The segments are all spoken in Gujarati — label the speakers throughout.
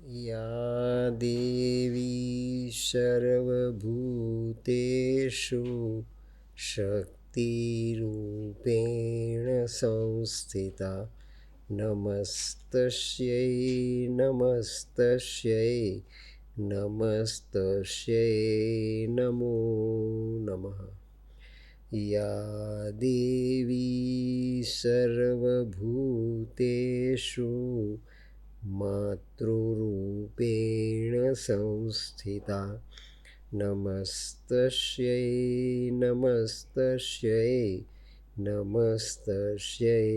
Speaker 1: या देवी सर्वभूतेषु शक्तिरूपेण संस्थिता नमस्तस्यै नमस्तस्यै नमस्तस्यै नमो नमः। या देवी सर्वभूतेषु मातृरूपेण संस्थिता नमस्तस्यै नमस्तस्यै नमस्तस्यै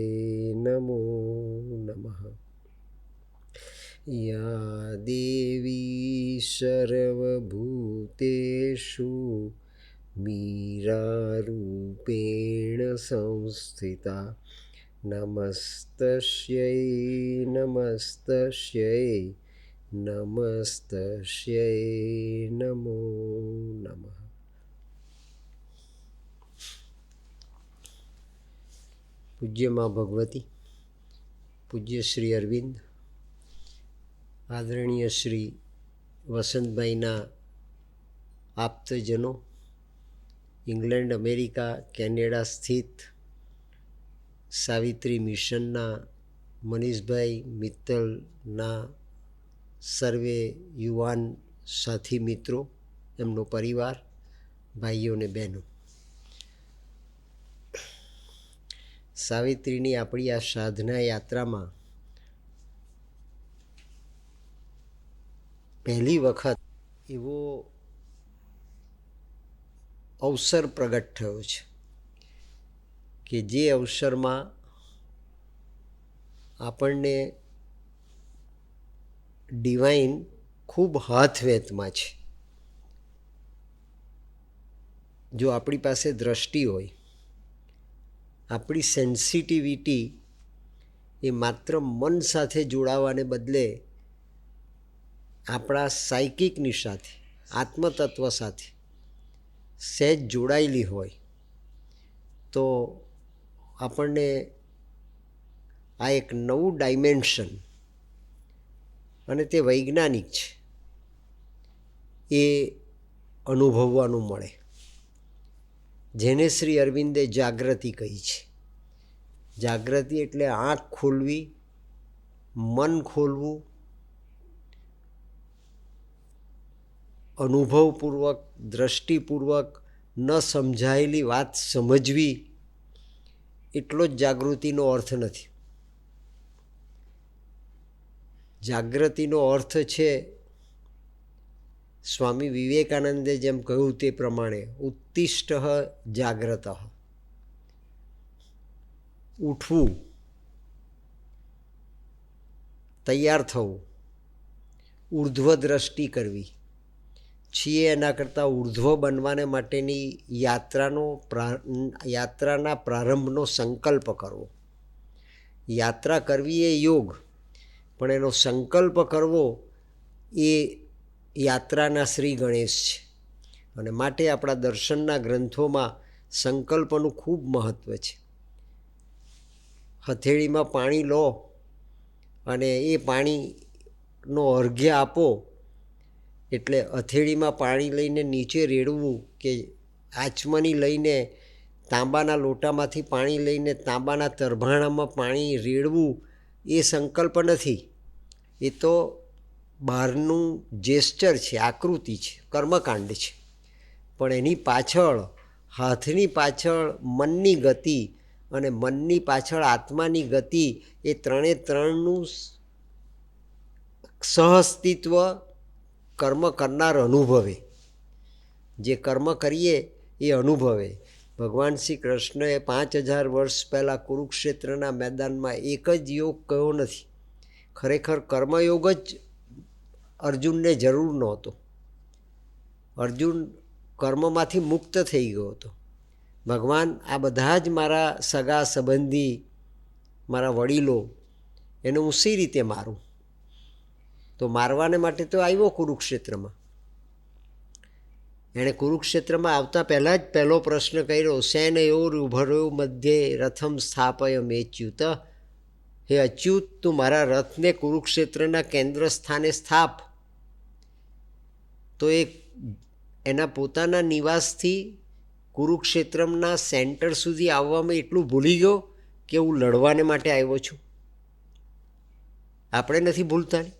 Speaker 1: नमो नमः। या देवी सर्वभूतेषु मीरारूपेण संस्थिता नमस्तस्यै नमस्तस्यै नमस्तस्यै नमो नमः। પૂજ્ય માં ભગવતી, પૂજ્ય શ્રી અરવિંદ, આદરણીય શ્રી વસંતભાઈના આપ્તજનો, ઇંગ્લેન્ડ, અમેરિકા, કેનેડા સ્થિત સાવિત્રી મિશનના મનીષભાઈ મિત્તલના સર્વે યુવાન સાથી મિત્રો, એમનો પરિવાર, ભાઈઓ અને બહેનો, સાવિત્રીની આપણી આ સાધના યાત્રામાં પહેલી વખત એવો અવસર પ્રગટ થયો છે કે જે અવસરમાં આપણને ડિવાઇન ખૂબ હાથવેતમાં છે. જો આપણી પાસે દ્રષ્ટિ હોય, આપણી સેન્સિટિવિટી એ માત્ર મન સાથે જોડાવાને બદલે આપણા સાયકિકની સાથે, આત્મતત્વ સાથે સહેજ જોડાયેલી હોય તો આપણને આ એક નવું ડાયમેન્શન, અને તે વૈજ્ઞાનિક છે, એ અનુભવવાનું મળે, જેને શ્રી અરવિંદે જાગૃતિ કહી છે. જાગૃતિ એટલે આંખ ખોલવી, મન ખોલવું, અનુભવપૂર્વક, દ્રષ્ટિપૂર્વક ન સમજાયેલી વાત સમજવી, એટલો જ જાગૃતિનો અર્થ નથી. જાગૃતિનો અર્થ છે, સ્વામી વિવેકાનંદે જેમ કહ્યું તે પ્રમાણે, ઉત્તિષ્ઠ જાગ્રત, ઉઠવું, તૈયાર થવું, ઉર્ધ્વ દ્રષ્ટિ કરવી, છીએ એના કરતાં ઉર્ધ્વ બનવાને માટેની યાત્રાના પ્રારંભનો સંકલ્પ કરવો. યાત્રા કરવી એ યોગ, પણ એનો સંકલ્પ કરવો એ યાત્રાના શ્રી ગણેશ છે. અને માટે આપણા દર્શનના ગ્રંથોમાં સંકલ્પનું ખૂબ મહત્ત્વ છે. હથેળીમાં પાણી લો અને એ પાણીનો અર્ઘ્ય આપો, એટલે હથેળીમાં પાણી લઈને નીચે રેડવું કે આચમની લઈને તાંબાના લોટામાંથી પાણી લઈને તાંબાના તરભાણામાં પાણી રેડવું, એ સંકલ્પ નથી. એ તો બહારનું જેસ્ચર છે, આકૃતિ છે, કર્મકાંડ છે. પણ એની પાછળ, હાથની પાછળ મનની ગતિ અને મનની પાછળ આત્માની ગતિ, એ ત્રણનું સહઅસ્તિત્વ કર્મ કરનાર અનુભવે. જે કર્મ કરીએ એ અનુભવે. ભગવાન શ્રી કૃષ્ણએ 5000 વર્ષ પહેલાં કુરુક્ષેત્રના મેદાનમાં એક જ યોગ કયો નથી. ખરેખર કર્મયોગ જ અર્જુનને જરૂર નહોતો. અર્જુન કર્મમાંથી મુક્ત થઈ ગયો હતો. ભગવાન, આ બધા જ મારા સગા સંબંધી, મારા વડીલો, એને હું સી રીતે મારું? તો મારવાને માટે તો આવ્યો કુરુક્ષેત્રમાં. એણે કુરુક્ષેત્રમાં આવતા પહેલાં જ પહેલો પ્રશ્ન કર્યો, સેનયોરુભયો મધ્યે રથમ સ્થાપય મેચ્યુત. હે અચ્યુત, તું મારા રથને કુરુક્ષેત્રના કેન્દ્ર સ્થાને સ્થાપ. તો એ એના પોતાના નિવાસથી કુરુક્ષેત્રના સેન્ટર સુધી આવવામાં એટલું ભૂલી ગયો કે હું લડવાને માટે આવ્યો છું. આપણે નથી ભૂલતા ને?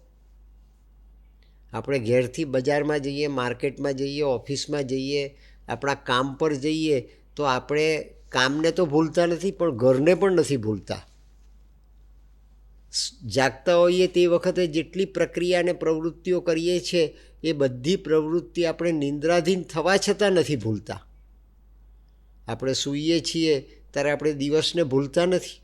Speaker 1: આપણે ઘેરથી બજારમાં જઈએ, માર્કેટમાં જઈએ, ઓફિસમાં જઈએ, આપણા કામ પર જઈએ તો આપણે કામને તો ભૂલતા નથી, પણ ઘરને પણ નથી ભૂલતા. જાગતા હોઈએ તે વખતે જેટલી પ્રક્રિયા અને પ્રવૃત્તિઓ કરીએ છીએ એ બધી પ્રવૃત્તિ આપણે નિંદ્રાધીન થવા છતાં નથી ભૂલતા. આપણે સૂઈએ છીએ ત્યારે આપણે દિવસને ભૂલતા નથી.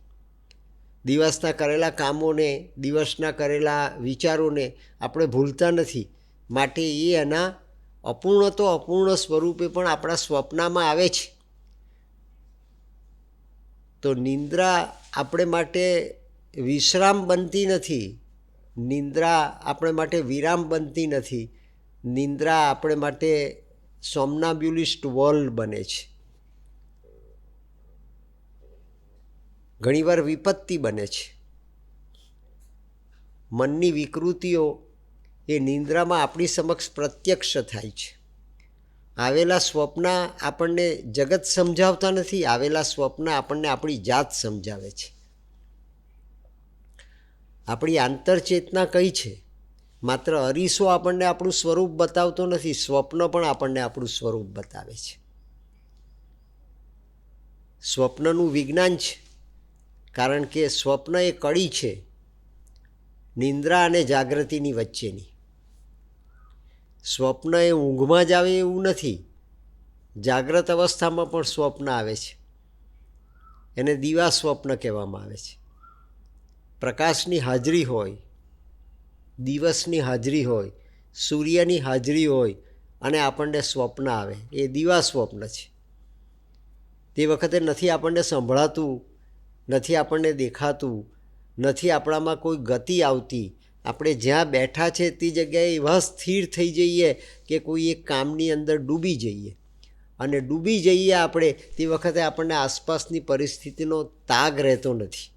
Speaker 1: દિવસના કરેલા કામોને, દિવસના કરેલા વિચારોને આપણે ભૂલતા નથી. માટે એ એના અપૂર્ણ તો અપૂર્ણ સ્વરૂપે પણ આપણા સ્વપ્નમાં આવે છે. તો નિંદ્રા આપણે માટે વિશ્રામ બનતી નથી, નિંદ્રા આપણે માટે વિરામ બનતી નથી. નિંદ્રા આપણે માટે સોમનાબ્યુલિસ્ટ વર્લ્ડ બને છે. ઘણીવાર વિપત્તિ બને છે. મનની વિકૃતિઓ એ નિંદ્રામાં આપણી સમક્ષ પ્રત્યક્ષ થાય છે. આવેલા સ્વપ્ન આપણને જગત સમજાવતા નથી, આવેલા સ્વપ્ન આપણને આપણી જાત સમજાવે છે. આપણી આંતરચેતના કઈ છે? માત્ર અરીસો આપણને આપણું સ્વરૂપ બતાવતો નથી, સ્વપ્ન પણ આપણને આપણું સ્વરૂપ બતાવે છે. સ્વપ્નનું વિજ્ઞાન છે, કારણ કે સ્વપ્ન એ કડી છે નિંદ્રા અને જાગૃતિની વચ્ચેની. સ્વપ્ન એ ઊંઘમાં જ આવે એવું નથી, જાગ્રત અવસ્થામાં પણ સ્વપ્ન આવે છે. એને દીવા સ્વપ્ન કહેવામાં આવે છે. પ્રકાશની હાજરી હોય, દિવસની હાજરી હોય, સૂર્યની હાજરી હોય અને આપણને સ્વપ્ન આવે, એ દીવા સ્વપ્ન છે. તે વખતે નથી આપણને સંભળાતું, નથી આપણને દેખાતું, નથી આપણામાં કોઈ ગતિ આવતી. આપણે જ્યાં બેઠા છે તે જગ્યાએ એવા સ્થિર થઈ જઈએ કે કોઈ એક કામની અંદર ડૂબી જઈએ. અને ડૂબી જઈએ આપણે તે વખતે આપણને આસપાસની પરિસ્થિતિનો તાગ રહેતો નથી.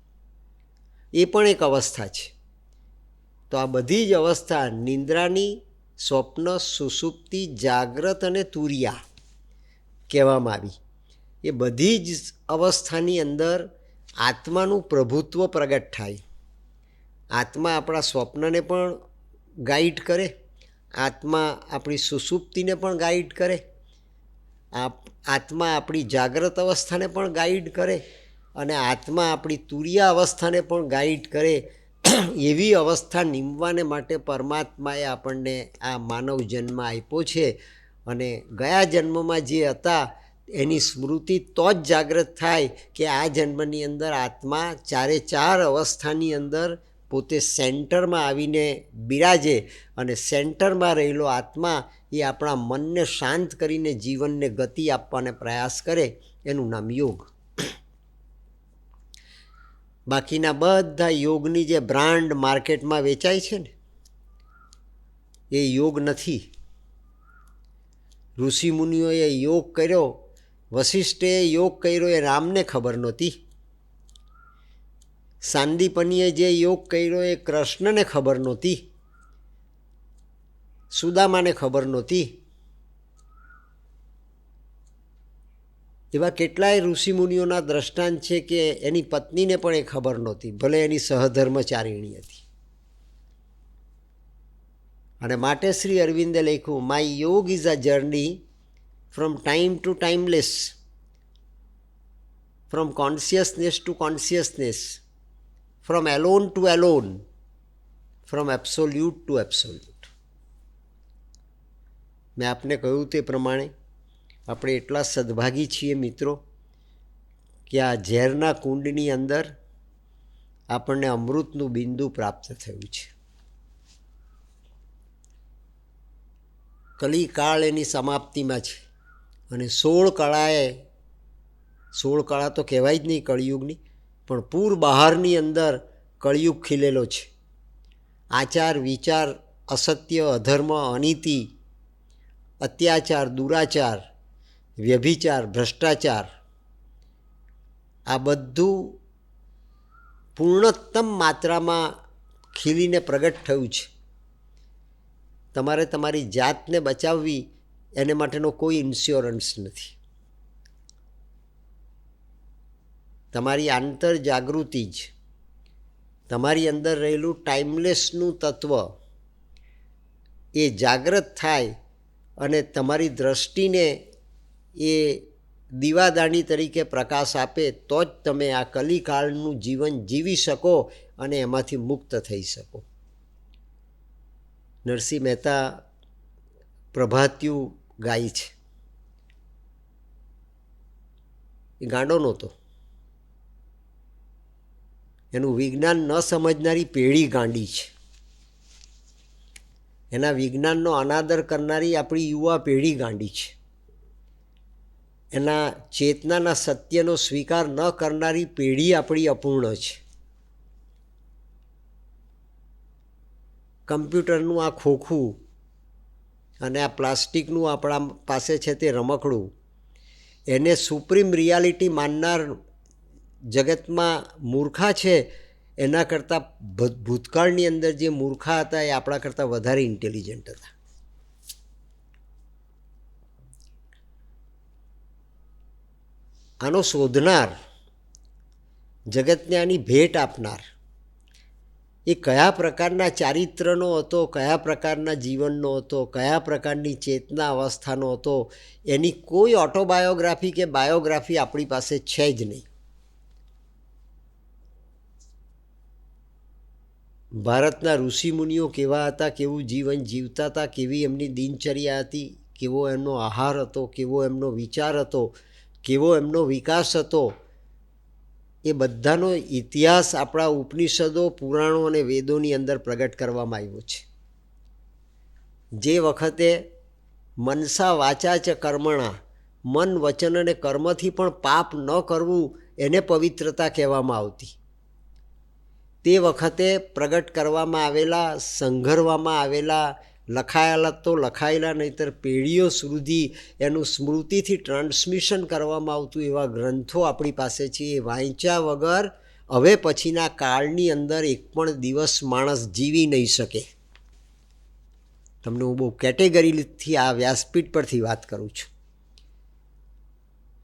Speaker 1: એ પણ એક અવસ્થા છે. તો આ બધી જ અવસ્થા નિંદ્રાની, સ્વપ્ન, સુષુપ્તિ, જાગ્રત અને તુરિયા કહેવામાં આવી. એ બધી જ અવસ્થાની અંદર આત્માનું પ્રભુત્વ પ્રગટ થાય. આત્મા આપણા સ્વપ્નને પણ ગાઈડ કરે, આત્મા આપણી સુષુપ્તિને પણ ગાઈડ કરે, આત્મા આપણી જાગ્રત અવસ્થાને પણ ગાઈડ કરે અને આત્મા આપણી તુરિયા અવસ્થાને પણ ગાઈડ કરે. એવી અવસ્થા નિમવાને માટે પરમાત્માએ આપણને આ માનવ જન્મ આપ્યો છે. અને ગયા જન્મમાં જે હતા એની સ્મૃતિ તો જ જાગૃત થાય કે આ જન્મની અંદર આત્મા ચારે ચાર અવસ્થાની અંદર પોતે સેન્ટરમાં આવીને બિરાજે. અને સેન્ટરમાં રહેલો આત્મા એ આપણા મનને શાંત કરીને જીવનને ગતિ આપવાને પ્રયાસ કરે. એનું નામ યોગ. બાકીના બધા યોગની જે બ્રાન્ડ માર્કેટમાં વેચાય છે ને એ યોગ નથી. ઋષિમુનિઓએ યોગ કર્યો, વશિષ્ઠે યોગ કર્યો એ રામને ખબર નહોતી. સાંદીપનીએ જે યોગ કર્યો એ કૃષ્ણને ખબર નહોતી, સુદામાને ખબર નહોતી. એવા કેટલાય ઋષિમુનિઓના દ્રષ્ટાંત છે કે એની પત્નીને પણ એ ખબર નહોતી, ભલે એની સહધર્મચારિણી હતી. અને માટે શ્રી અરવિંદે લખ્યું, my yoga is a journey from time to timeless, from consciousness to consciousness, from alone to alone, from absolute to absolute. મેં આપને કહ્યું તે પ્રમાણે આપણે એટલા સદભાગી છીએ મિત્રો કે આ ઝેરના કુંડની અંદર આપણને અમૃતનું બિંદુ પ્રાપ્ત થયું છે. કલિકાળ એની સમાપ્તિમાં છે અને 16 કળા તો કહેવાય જ નહીં કળિયુગની, પણ પૂર બહારની અંદર કળિયુગ ખીલેલો છે. આચાર, વિચાર, અસત્ય, અધર્મ, અનીતિ, અત્યાચાર, દુરાચાર, વ્યભિચાર, ભ્રષ્ટાચાર, આ બધું પૂર્ણતમ માત્રામાં ખીલીને પ્રગટ થયું છે. તમારે તમારી જાતને બચાવવી એને માટેનો કોઈ ઇન્સ્યોરન્સ નથી. તમારી આંતર જાગૃતિ જ, તમારી અંદર રહેલું ટાઈમલેસનું તત્વ એ જાગૃત થાય અને તમારી દ્રષ્ટિને એ દીવાદાણી તરીકે પ્રકાશ આપે તો જ તમે આ કલિકાળનું જીવન જીવી શકો અને એમાંથી મુક્ત થઈ શકો. નરસિંહ મહેતા પ્રભાતિયું ગાય છે. એ ગાંડો નહોતો. એનું વિજ્ઞાન ન સમજનારી પેઢી ગાંડી છે. એના વિજ્ઞાનનો અનાદર કરનારી આપણી યુવા પેઢી ગાંડી છે. એના ચેતનાના સત્યનો સ્વીકાર ન કરનારી પેઢી આપણી અપૂર્ણ છે. કમ્પ્યુટરનું આ ખોખું અને આ પ્લાસ્ટિકનું આપણા પાસે છે તે રમકડું, એને સુપ્રીમ રિયાલિટી માનનાર જગતમાં મૂર્ખા છે. એના કરતાં ભૂતકાળની અંદર જે મૂર્ખા હતા એ આપણા કરતાં વધારે ઇન્ટેલિજન્ટ હતા. આનો શોધનાર, જગતને આની ભેટ આપનાર એ કયા પ્રકારના ચારિત્રનો હતો, કયા પ્રકારના જીવનનો હતો, કયા પ્રકારની ચેતના અવસ્થાનો હતો, એની કોઈ ઓટોબાયોગ્રાફી કે બાયોગ્રાફી આપણી પાસે છે જ નહીં. ભારતના ઋષિમુનિઓ કેવા હતા, કેવું જીવન જીવતા હતા, કેવી એમની દિનચર્યા હતી, કેવો એમનો આહાર હતો, કેવો એમનો વિચાર હતો, કેવો એમનો વિકાસ હતો, એ બધાનો ઇતિહાસ આપણા ઉપનિષદો, પુરાણો અને વેદોની અંદર પ્રગટ કરવામાં આવ્યો છે. જે વખતે મનસા વાચા ચ કર્મણા, મન વચન અને કર્મથી પણ પાપ ન કરવું એને પવિત્રતા કહેવામાં આવતી. તે વખતે પ્રગટ કરવામાં આવેલા, સંઘરવામાં આવેલા, લખાયેલા તો લખાયેલા, નહીંતર પેઢીઓ સુધી એનું સ્મૃતિથી ટ્રાન્સમિશન કરવામાં આવતું એવા ગ્રંથો આપણી પાસે છે. એ વાંચ્યા વગર હવે પછીના કાળની અંદર એક પણ દિવસ માણસ જીવી નહીં શકે. તમને હું બહુ કેટેગરીથી આ વ્યાસપીઠ પરથી વાત કરું છું.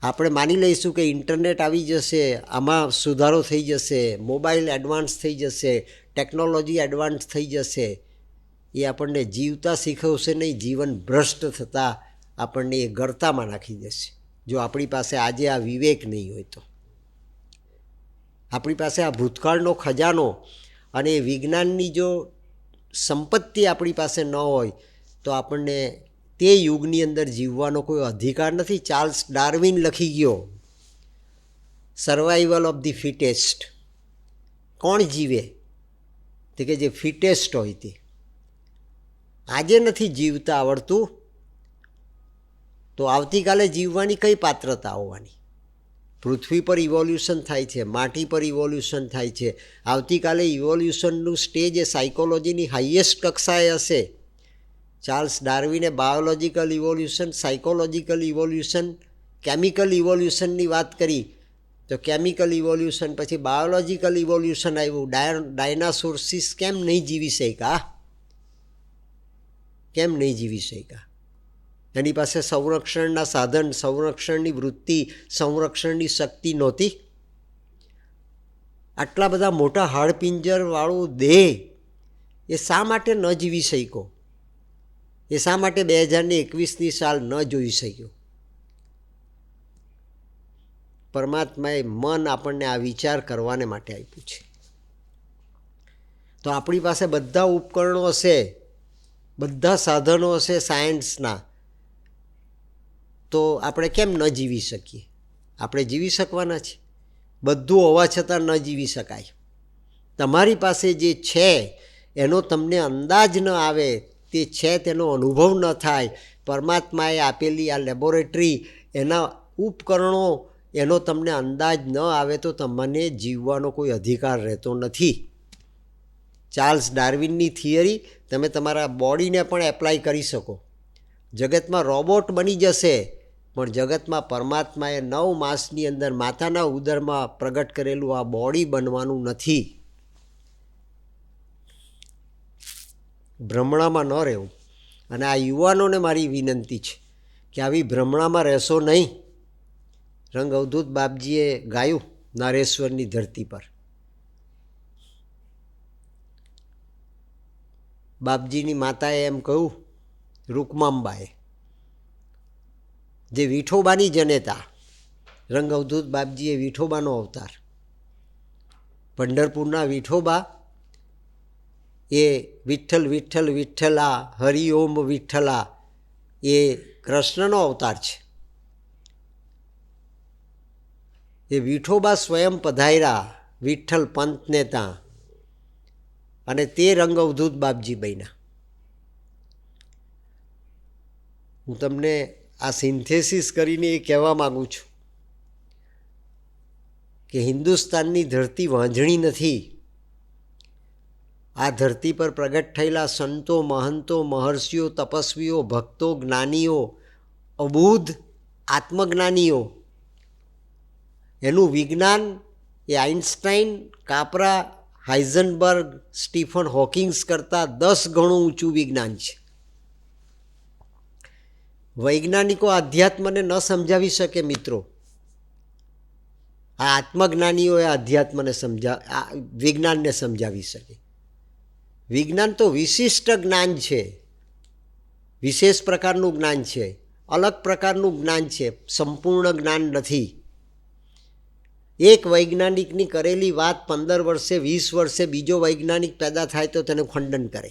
Speaker 1: આપણે માની લઈશું કે ઇન્ટરનેટ આવી જશે, આમાં સુધારો થઈ જશે, મોબાઈલ એડવાન્સ થઈ જશે, ટેકનોલોજી એડવાન્સ થઈ જશે. એ આપણને જીવતા શીખવશે નહીં, જીવન ભ્રષ્ટ થતાં આપણને એ ગરતામાં નાખી દેશે. જો આપણી પાસે આજે આ વિવેક નહીં હોય તો, આપણી પાસે આ ભૂતકાળનો ખજાનો અને એ વિજ્ઞાનની જો સંપત્તિ આપણી પાસે ન હોય તો આપણને તે યુગની અંદર જીવવાનો કોઈ અધિકાર નથી. ચાર્લ્સ ડાર્વિન લખી ગયો સર્વાઈવલ ઓફ ધી ફિટેસ્ટ. કોણ જીવે? તે કે જે ફિટેસ્ટ હોય તે. આજે નથી જીવતા આવડતું તો આવતીકાલે જીવવાની કઈ પાત્રતા આવવાની? પૃથ્વી પર ઇવોલ્યુશન થાય છે, માટી પર ઇવોલ્યુશન થાય છે. આવતીકાલે ઇવોલ્યુશનનું સ્ટેજ એ સાયકોલોજીની હાઈએસ્ટ કક્ષાએ હશે. ચાર્લ્સ ડાર્વિને biological evolution, psychological evolution, chemical ઇવોલ્યુશનની વાત કરી. તો કેમિકલ ઇવોલ્યુશન પછી બાયોલોજીકલ ઇવોલ્યુશન આવ્યું. ડાયનાસોર્સિસ કેમ નહીં જીવી શક્યા? કેમ નહીં જીવી શક્યા? એની પાસે સંરક્ષણના સાધન, સંરક્ષણની વૃત્તિ, સંરક્ષણની શક્તિ નહોતી. આટલા બધા મોટા હાડપિંજરવાળું દેહ એ શા માટે ન જીવી શક્યો? એ શા માટે 2021ની સાલ ન જોઈ શક્યો? પરમાત્માએ મન આપણને આ વિચાર કરવાને માટે આપ્યું છે. તો આપણી પાસે બધા ઉપકરણો હશે, બધા સાધનો હશે સાયન્સના, તો આપણે કેમ ન જીવી શકીએ? આપણે જીવી શકવાના છે. બધું હોવા છતાં ન જીવી શકાય. તમારી પાસે જે છે એનો તમને અંદાજ ન આવે, તે છે તેનો અનુભવ ન થાય, પરમાત્માએ આપેલી આ લેબોરેટરી, એના ઉપકરણો, એનો તમને અંદાજ ન આવે તો તમને જીવવાનો કોઈ અધિકાર રહેતો નથી. ચાર્લ્સ ડાર્વિનની થિયરી તમે તમારા બોડીને પણ એપ્લાય કરી શકો. જગતમાં રોબોટ બની જશે પણ જગતમાં પરમાત્માએ 9 માસની અંદર માતાના ઉદરમાં પ્રગટ કરેલું આ બોડી બનવાનું નથી. ભ્રમણામાં ન રહેવું. અને આ યુવાનોને મારી વિનંતી છે કે આવી ભ્રમણામાં રહેશો નહીં. રંગ અવધૂત બાપજીએ ગાયું નારેશ્વરની ધરતી પર. બાપજીની માતાએ એમ કહ્યું, રૂકમાંબાએ, જે વિઠોબાની જનેતા. રંગ અવધૂત બાપજીએ વિઠોબાનો અવતાર. પંઢરપુરના વિઠોબા એ વિઠ્ઠલ વિઠ્ઠલ વિઠ્ઠલા હરિઓમ વિઠ્ઠલા એ કૃષ્ણનો અવતાર છે. એ વિઠોબા સ્વયં પધાર્યા વિઠ્ઠલ પંથને ત્યાં, અને તે રંગ અવધૂત બાપજી બન્યા. હું તમને આ સિન્થેસિસ કરીને એ કહેવા માગું છું કે હિન્દુસ્તાનની ધરતી વાંઝણી નથી. આ ધરતી પર પ્રગટ થયેલા સંતો, મહંતો, મહર્ષિઓ, તપસ્વીઓ, ભક્તો, જ્ઞાનીઓ, અબૂધ આત્મજ્ઞાનીઓ, એનું વિજ્ઞાન એ Einstein, Capra, Heisenberg, Stephen Hawkings કરતાં 10 ગણું ઊંચું વિજ્ઞાન છે. વૈજ્ઞાનિકો આધ્યાત્મને ન સમજાવી શકે મિત્રો. આ આત્મજ્ઞાનીઓએ આધ્યાત્મને વિજ્ઞાનને સમજાવી શકે. વિજ્ઞાન તો વિશિષ્ટ જ્ઞાન છે, વિશેષ પ્રકારનું જ્ઞાન છે, અલગ પ્રકારનું જ્ઞાન છે, સંપૂર્ણ જ્ઞાન નથી. એક વૈજ્ઞાનિકની કરેલી વાત 15 વર્ષે 20 વર્ષે બીજો વૈજ્ઞાનિક પેદા થાય તો તેને ખંડન કરે.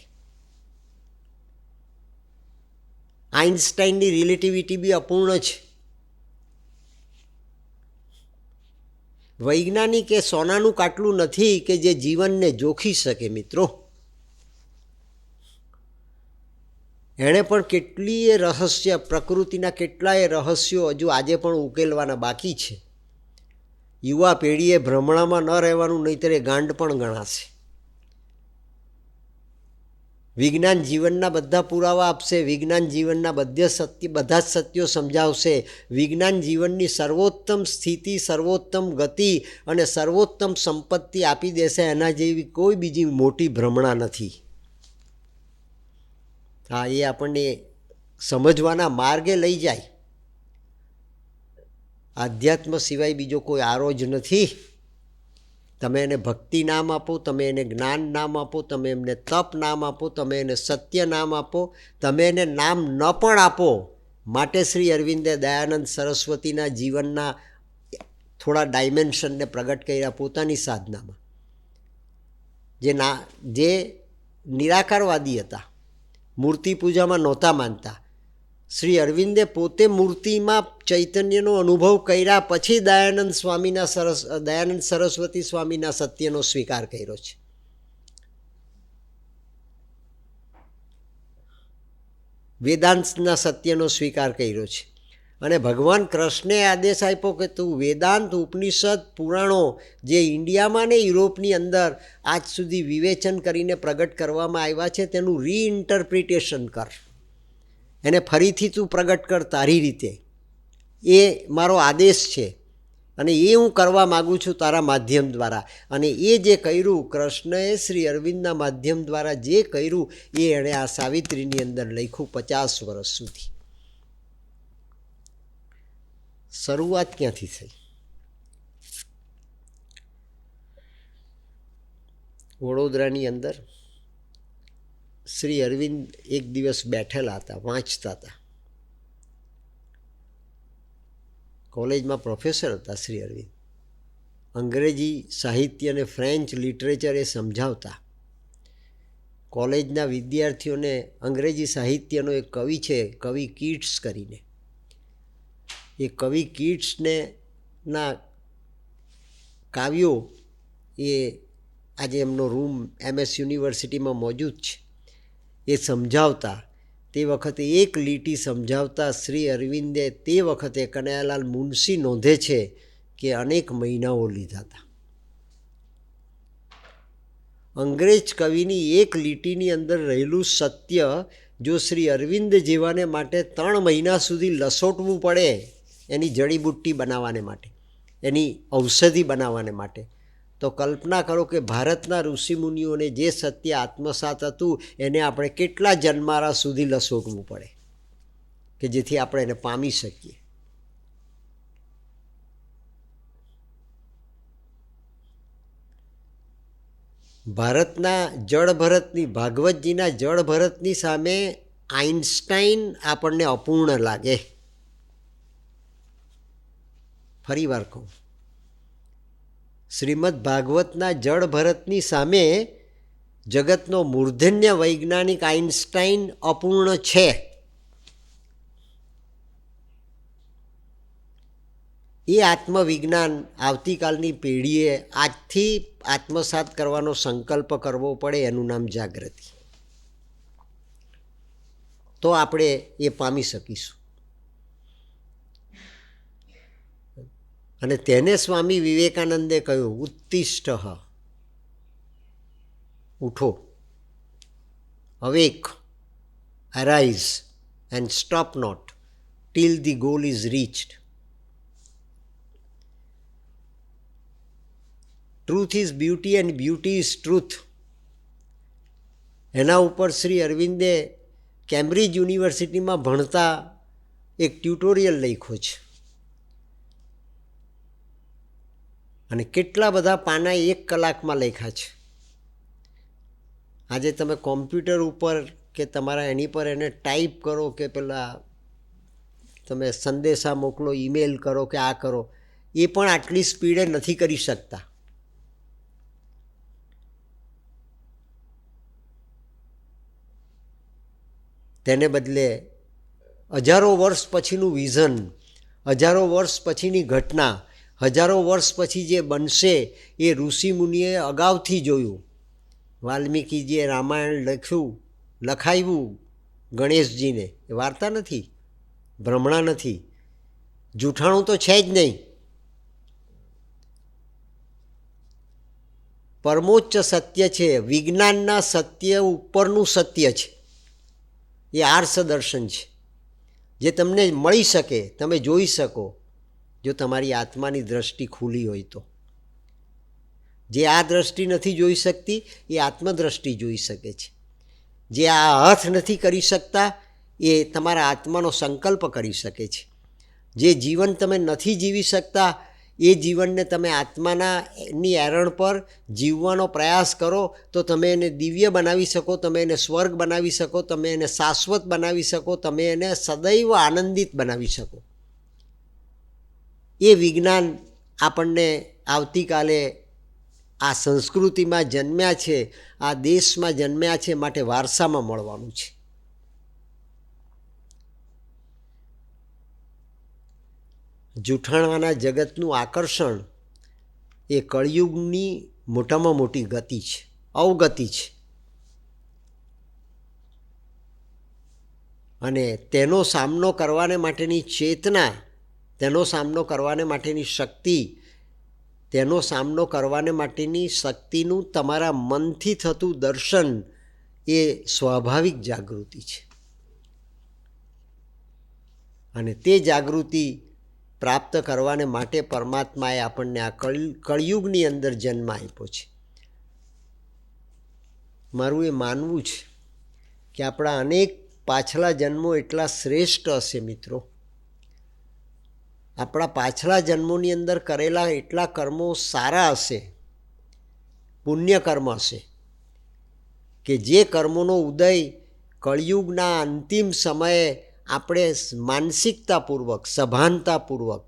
Speaker 1: આઇન્સ્ટાઈનની રિલેટિવિટી બી અપૂર્ણ છે. વૈજ્ઞાનિક એ સોનાનું કાટલું નથી કે જે જીવનને જોખી શકે મિત્રો. એણે પણ કેટલીય રહસ્ય, પ્રકૃતિના કેટલાય રહસ્યો હજુ આજે પણ ઉકેલવાના બાકી છે. યુવા પેઢીએ ભ્રમણામાં ન રહેવાનું, નહીંતર એ ગાંડ પણ ગણાશે. વિજ્ઞાન જીવનના બધા પુરાવા આપશે, વિજ્ઞાન જીવનના બધા જ સત્યો સમજાવશે. વિજ્ઞાન જીવનની સર્વોત્તમ સ્થિતિ, સર્વોત્તમ ગતિ અને સર્વોત્તમ સંપત્તિ આપી દેશે. એના જેવી કોઈ બીજી મોટી ભ્રમણા નથી. હા, એ આપણને સમજવાના માર્ગે લઈ જાય. આધ્યાત્મ સિવાય બીજો કોઈ આરો જ નથી. તમે એને ભક્તિ નામ આપો, તમે એને જ્ઞાન નામ આપો, તમે એમને તપ નામ આપો, તમે એને સત્ય નામ આપો, તમે એને નામ ન પણ આપો. માટે શ્રી અરવિંદે દયાનંદ સરસ્વતીના જીવનના થોડા ડાયમેન્શનને પ્રગટ કર્યા પોતાની સાધનામાં. જે નિરાકારવાદી હતા, મૂર્તિ પૂજામાં નહોતા માનતા. શ્રી અરવિંદે પોતે મૂર્તિમાં ચૈતન્યનો અનુભવ કર્યા પછી દયાનંદ સરસ્વતી સ્વામીના સત્યનો સ્વીકાર કર્યો છે. વેદાંતના સત્યનો સ્વીકાર કર્યો છે. અને ભગવાન કૃષ્ણે આદેશ આપ્યો કે તું વેદાંત, ઉપનિષદ, પુરાણો જે ઇન્ડિયામાં ને યુરોપની અંદર આજ સુધી વિવેચન કરીને પ્રગટ કરવામાં આવ્યા છે તેનું રીઇન્ટરપ્રિટેશન કર. એને ફરીથી તું પ્રગટ કર તારી રીતે. એ મારો આદેશ છે અને એ હું કરવા માગું છું તારા માધ્યમ દ્વારા. અને એ જે કર્યું કૃષ્ણએ શ્રી અરવિંદના માધ્યમ દ્વારા જે કર્યું એ એણે આ સાવિત્રીની અંદર લખ્યું 50 વર્ષ સુધી. શરૂઆત ક્યાંથી થઈ? વડોદરાની અંદર શ્રી અરવિંદ એક દિવસ બેઠેલા હતા, વાંચતા હતા. કોલેજમાં પ્રોફેસર હતા શ્રી અરવિંદ. અંગ્રેજી સાહિત્ય અને ફ્રેન્ચ લિટરેચર એ સમજાવતા. કોલેજના વિદ્યાર્થીઓને અંગ્રેજી સાહિત્યનો એક કવિ છે, કવિ કીટ્સ કરીને. એ કવિ કીટ્સને ના કાવ્યો એ આજે એમનો રૂમ MS યુનિવર્સિટીમાં મોજૂદ છે. એ સમજાવતા. તે વખતે એક લીટી સમજાવતા શ્રી અરવિંદે તે વખતે કનૈયાલાલ મુનશી નોંધે છે કે અનેક મહિનાઓ લીધા હતા. અંગ્રેજ કવિની એક લીટીની અંદર રહેલું સત્ય જો શ્રી અરવિંદ જેવાને માટે 3 મહિના સુધી લસોટવું પડે એની જડીબુટ્ટી બનાવવાને માટે, એની ઔષધિ બનાવવાને માટે, તો કલ્પના કરો કે ભારતના ઋષિમુનિઓને જે સત્ય આત્મસાત હતું એને આપણે કેટલા જન્મારા સુધી લસોટવું પડે કે જેથી આપણે એને પામી શકીએ. ભારતના જળભરતની, ભાગવતજીના જળભરતની સામે આઇન્સ્ટાઈન આપણને અપૂર્ણ લાગે. ફરી વાર કહું, શ્રીમદ ભાગવતના જળભરતની સામે જગતનો મૂર્ધન્ય વૈજ્ઞાનિક આઇન્સ્ટાઈન અપૂર્ણ છે. એ આત્મવિજ્ઞાન આવતીકાલની પેઢીએ આજથી આત્મસાત કરવાનો સંકલ્પ કરવો પડે. એનું નામ જાગૃતિ. તો આપણે એ પામી શકીશું. અને તેને સ્વામી વિવેકાનંદે કહ્યું, ઉત્તિષ્ઠ, ઉઠો, awake, arise and stop not till the goal is reached. Truth is beauty and beauty is truth. એના ઉપર શ્રી અરવિંદે કેમ્બ્રિજ યુનિવર્સિટીમાં ભણતા એક ટ્યુટોરિયલ લખ્યો છે. અને કેટલા બધા પાના 1 કલાકમાં લખ્યા છે. આજે તમે કોમ્પ્યુટર ઉપર કે તમારા એની પર એને ટાઈપ કરો કે પેલા તમે સંદેશા મોકલો, ઈમેલ કરો કે આ કરો, એ પણ આટલી સ્પીડે નથી કરી શકતા. તેને બદલે હજારો વર્ષ પછીનું વિઝન, હજારો વર્ષ પછીની ઘટના, હજારો વર્ષ પછી જે બનશે એ ઋષિમુનિએ અગાઉથી જોયું. વાલ્મીકીજીએ રામાયણ લખાવ્યું ગણેશજીને, એ વાર્તા નથી, ભ્રમણા નથી, જૂઠાણું તો છે જ નહીં. પરમોચ્ચ સત્ય છે, વિજ્ઞાનના સત્ય ઉપરનું સત્ય છે. એ આર્ષ દર્શન છે જે તમને મળી શકે, તમે જોઈ શકો જો તમારી આત્માની દ્રષ્ટિ ખુલ્લી હોય તો. જે આ દ્રષ્ટિ નથી જોઈ શકતી એ આત્મદ્રષ્ટિ જોઈ શકે છે. જે આ હાથ નથી કરી શકતા એ તમારા આત્માનો સંકલ્પ કરી શકે છે. જે જીવન તમે નથી જીવી શકતા એ જીવનને તમે આત્માની એરણ પર જીવવાનો પ્રયાસ કરો તો તમે એને દિવ્ય બનાવી શકો, તમે એને સ્વર્ગ બનાવી શકો, તમે એને શાશ્વત બનાવી શકો, તમે એને સદૈવ આનંદિત બનાવી શકો. એ વિજ્ઞાન આપણને આવતીકાલે આ સંસ્કૃતિમાં જન્મ્યા છે, આ દેશમાં જન્મ્યા છે, માટે વારસામાં મળવાનું છે. જૂઠાણાના જગતનું આકર્ષણ એ કળિયુગની મોટામાં મોટી ગતિ છે, અવગતિ છે. અને તેનો સામનો કરવાને માટેની ચેતના, તેનો સામનો કરવાને માટેની શક્તિ, તેનો સામનો કરવાને માટેની શક્તિનું તમારા મનથી થતું દર્શન એ સ્વાભાવિક જાગૃતિ છે. અને તે જાગૃતિ પ્રાપ્ત કરવાને માટે પરમાત્માએ આપણને આ કળિયુગની અંદર જન્મ આપ્યો છે. મારું એ માનવું છે કે આપણા અનેક પાછલા જન્મો એટલા શ્રેષ્ઠ હશે મિત્રો, આપણા પાછલા જન્મોની અંદર કરેલા એટલા કર્મો સારા હશે, પુણ્ય કર્મ હશે, કે જે કર્મોનો ઉદય કળિયુગના અંતિમ સમયે આપણે માનસિકતાપૂર્વક, સભાનતાપૂર્વક,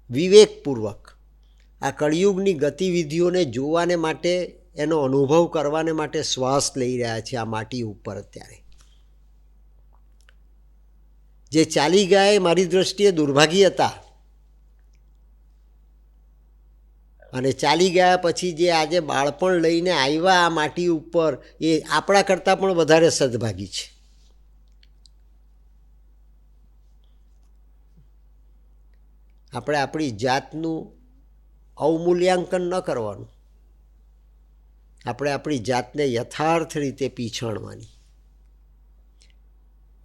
Speaker 1: વિવેકપૂર્વક આ કળિયુગની ગતિવિધિઓને જોવાને માટે, એનો અનુભવ કરવાને માટે શ્વાસ લઈ રહ્યા છે આ માટી ઉપર. અત્યારે જે ચાલી ગયા એ મારી દૃષ્ટિએ દુર્ભાગી હતા, અને ચાલી ગયા પછી જે આજે બાળપણ લઈને આવ્યા આ માટી ઉપર એ આપણા કરતાં પણ વધારે સદભાગી છે. આપણે આપણી જાતનું અવમૂલ્યાંકન ન કરવાનું, આપણે આપણી જાતને યથાર્થ રીતે પીછાણવાની.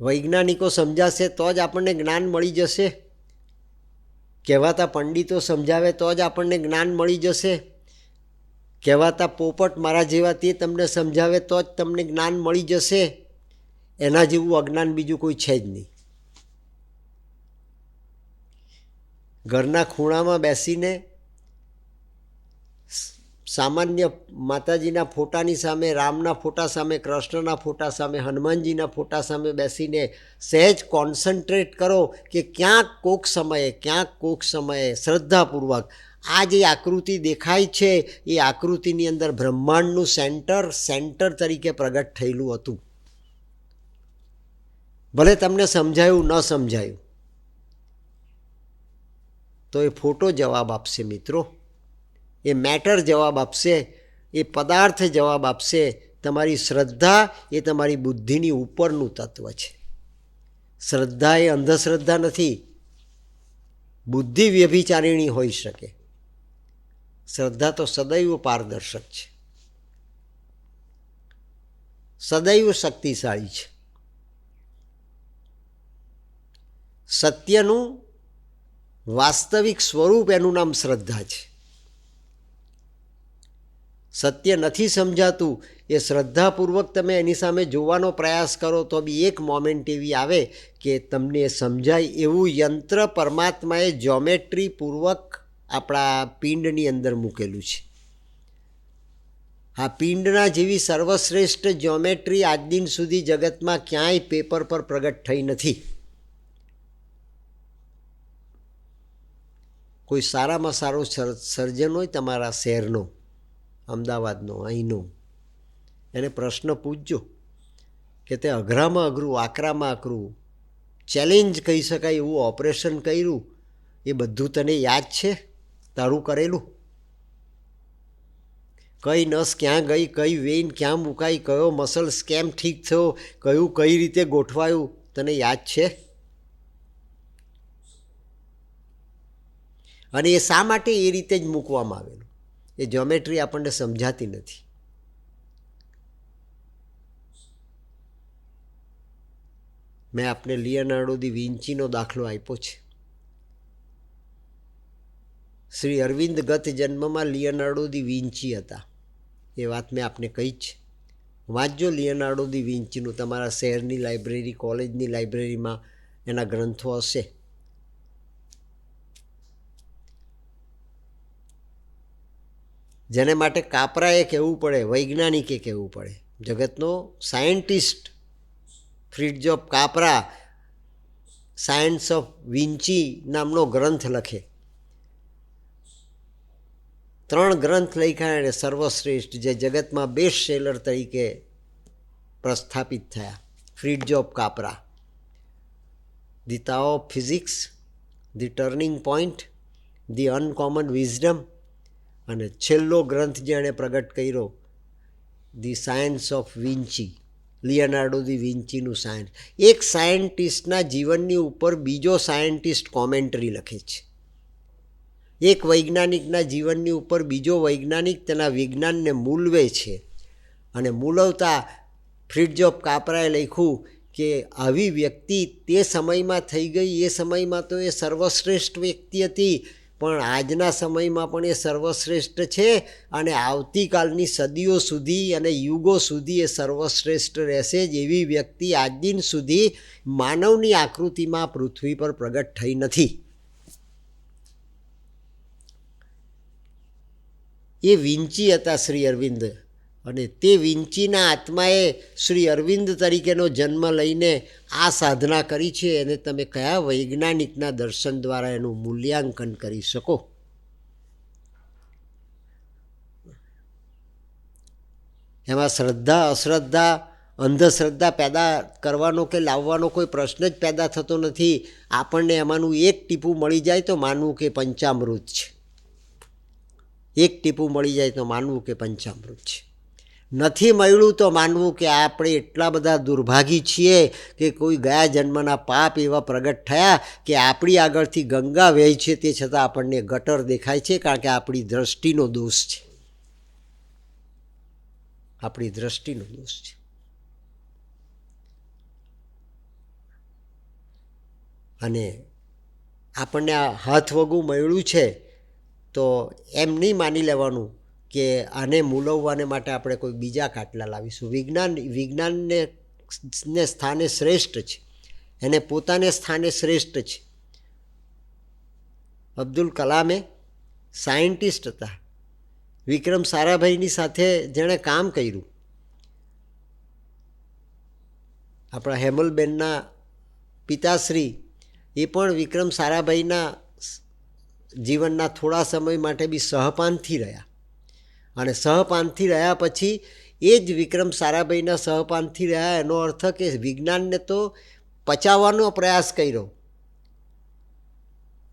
Speaker 1: વૈજ્ઞાનિકો સમજાશે તો જ આપણને જ્ઞાન મળી જશે? કહેવાતા પંડિતો સમજાવે તો જ આપણને જ્ઞાન મળી જશે? કહેવાતા પોપટ મારા જેવા તે તમને સમજાવે તો જ તમને જ્ઞાન મળી જશે? એના જેવું અજ્ઞાન બીજું કોઈ છે જ નહીં. ઘરના ખૂણામાં બેસીને સામાન્ય માતાજીના ફોટાની સામે, રામના ફોટા સામે, કૃષ્ણના ફોટા સામે, હનુમાનજીના ફોટા સામે બેસીને સહેજ કોન્સન્ટ્રેટ કરો કે ક્યાંક કોક સમયે શ્રદ્ધાપૂર્વક આ જે આકૃતિ દેખાય છે એ આકૃતિની અંદર બ્રહ્માંડનું સેન્ટર તરીકે પ્રગટ થયેલું હતું. ભલે તમને સમજાયું ન સમજાયું તો એ ફોટો જવાબ આપશે મિત્રો. એ મેટર જવાબ આપશે, એ પદાર્થ જવાબ આપશે. તમારી શ્રદ્ધા એ તમારી બુદ્ધિની ઉપરનું તત્વ છે. શ્રદ્ધા એ અંધશ્રદ્ધા નથી. બુદ્ધિ વ્યભિચારિણી હોઈ શકે, શ્રદ્ધા તો સદૈવ પારદર્શક છે, સદૈવ શક્તિશાળી છે. સત્યનું વાસ્તવિક સ્વરૂપ એનું નામ શ્રદ્ધા છે. સત્ય નથી સમજાતું એ શ્રદ્ધાપૂર્વક તમે એની સામે જોવાનો પ્રયાસ કરો તો બી એક મોમેન્ટ એવી આવે કે તમને સમજાય એવું યંત્ર પરમાત્માએ જ્યોમેટ્રી પૂર્વક આપણા પિંડની અંદર મૂકેલું છે. આ પિંડના જેવી સર્વશ્રેષ્ઠ જ્યોમેટ્રી આજ દિન સુધી જગતમાં ક્યાંય પેપર પર પ્રગટ થઈ નથી. કોઈ સારામાં સારો સર્જન હોય તમારા શહેરનો, અમદાવાદનો, અહીંનો, એને પ્રશ્ન પૂછજો કે તે અઘરામાં અઘરું, આકરામાં આકરું, ચેલેન્જ કહી શકાય એવું ઓપરેશન કર્યું, એ બધું તને યાદ છે? તારું કરેલું? કઈ નસ ક્યાં ગઈ, કઈ વેઇન ક્યાં મુકાઈ, કયો મસલ્સ કેમ ઠીક થયો, કયું કઈ રીતે ગોઠવાયું, તને યાદ છે? અને એ શા માટે એ રીતે જ મૂકવામાં આવેલું? એ જ્યોમેટ્રી આપણને સમજાતી નથી. મેં આપને લિયોનાર્ડો દી વિન્ચીનો દાખલો આપ્યો છે. શ્રી અરવિંદ ગત જન્મમાં લિયોનાર્ડો દી વિન્ચી હતા, એ વાત મેં આપને કહી જ છે. વાંચજો લિયોનાર્ડો દી વિન્ચીનું, તમારા શહેરની લાઇબ્રેરી, કોલેજની લાઇબ્રેરીમાં એના ગ્રંથો હશે. જેને માટે કાપરાએ કહેવું પડે, વૈજ્ઞાનિકે કહેવું પડે, જગતનો scientist ફ્રિટ્જોફ Kapra science of Vinci નામનો ગ્રંથ લખે. 3 ગ્રંથ લખ્યા એણે સર્વશ્રેષ્ઠ, જે જગતમાં બેસ્ટ સેલર તરીકે પ્રસ્થાપિત થયા. Fritjof Capra, the Tao of physics, the turning point, the uncommon wisdom, અને છેલ્લો ગ્રંથ જેણે પ્રગટ કર્યો, the science of Vinci, Leonardo da વિન્ચીનું સાયન્સ. એક સાયન્ટિસ્ટના જીવનની ઉપર બીજો સાયન્ટિસ્ટ કોમેન્ટરી લખે છે. એક વૈજ્ઞાનિકના જીવનની ઉપર બીજો વૈજ્ઞાનિક તેના વિજ્ઞાનને મૂલવે છે. અને મૂલવતા ફ્રિટ્જોફ કાપરાએ લખ્યું કે આવી વ્યક્તિ તે સમયમાં થઈ ગઈ, એ સમયમાં તો એ સર્વશ્રેષ્ઠ વ્યક્તિ હતી, પણ આજના સમયમાં પણ એ સર્વશ્રેષ્ઠ છે, અને આવતીકાલની સદીઓ સુધી અને યુગો સુધી એ સર્વશ્રેષ્ઠ રહેશે જ. એવી વ્યક્તિ આજ દિન સુધી માનવની આકૃતિમાં પૃથ્વી પર પ્રગટ થઈ નથી. એ વિન્ચી હતા શ્રી અરવિંદ, અને તે વિન્ચીના આત્માએ શ્રી અરવિંદ તરીકેનો જન્મ લઈને આ સાધના કરી છે. અને તમે કયા વૈજ્ઞાનિકના દર્શન દ્વારા એનું મૂલ્યાંકન કરી શકો? એમાં શ્રદ્ધા, અશ્રદ્ધા, અંધશ્રદ્ધા પેદા કરવાનો કે લાવવાનો કોઈ પ્રશ્ન જ પેદા થતો નથી. આપણને એમાંનું એક ટીપું મળી જાય તો માનવું કે પંચામૃત છે. એક ટીપું મળી જાય તો માનવું કે પંચામૃત છે. નથી મળ્યું તો માનવું કે આપણે એટલા બધા દુર્ભાગી છીએ કે કોઈ ગયા જન્મના પાપ એવા પ્રગટ થયા કે આપણી આગળથી ગંગા વહે છે, તે છતાં આપણને ગટર દેખાય છે, કારણ કે આપણી દ્રષ્ટિનો દોષ છે. આપણી દ્રષ્ટિનો દોષ છે. અને આપણને આ હાથ વગું મળ્યું છે તો એમ નહીં માની લેવાનું કે આને મૂલવવાને માટે આપણે કોઈ બીજા કાટલા લાવીશું. વિજ્ઞાનને સ્થાને શ્રેષ્ઠ છે, એને પોતાને સ્થાને શ્રેષ્ઠ છે. અબ્દુલ કલામે સાયન્ટિસ્ટ હતા. વિક્રમ સારાભાઈની સાથે જેણે કામ કર્યું, આપણા હેમલબેનના પિતાશ્રી, એ પણ વિક્રમ સારાભાઈના જીવનના થોડા સમય માટે બી સહપાનથી રહ્યા. અને સહપાનથી રહ્યા પછી એ જ વિક્રમ સારાભાઈના સહપાનથી રહ્યા, એનો અર્થ કે વિજ્ઞાનને તો પચાવવાનો પ્રયાસ કર્યો,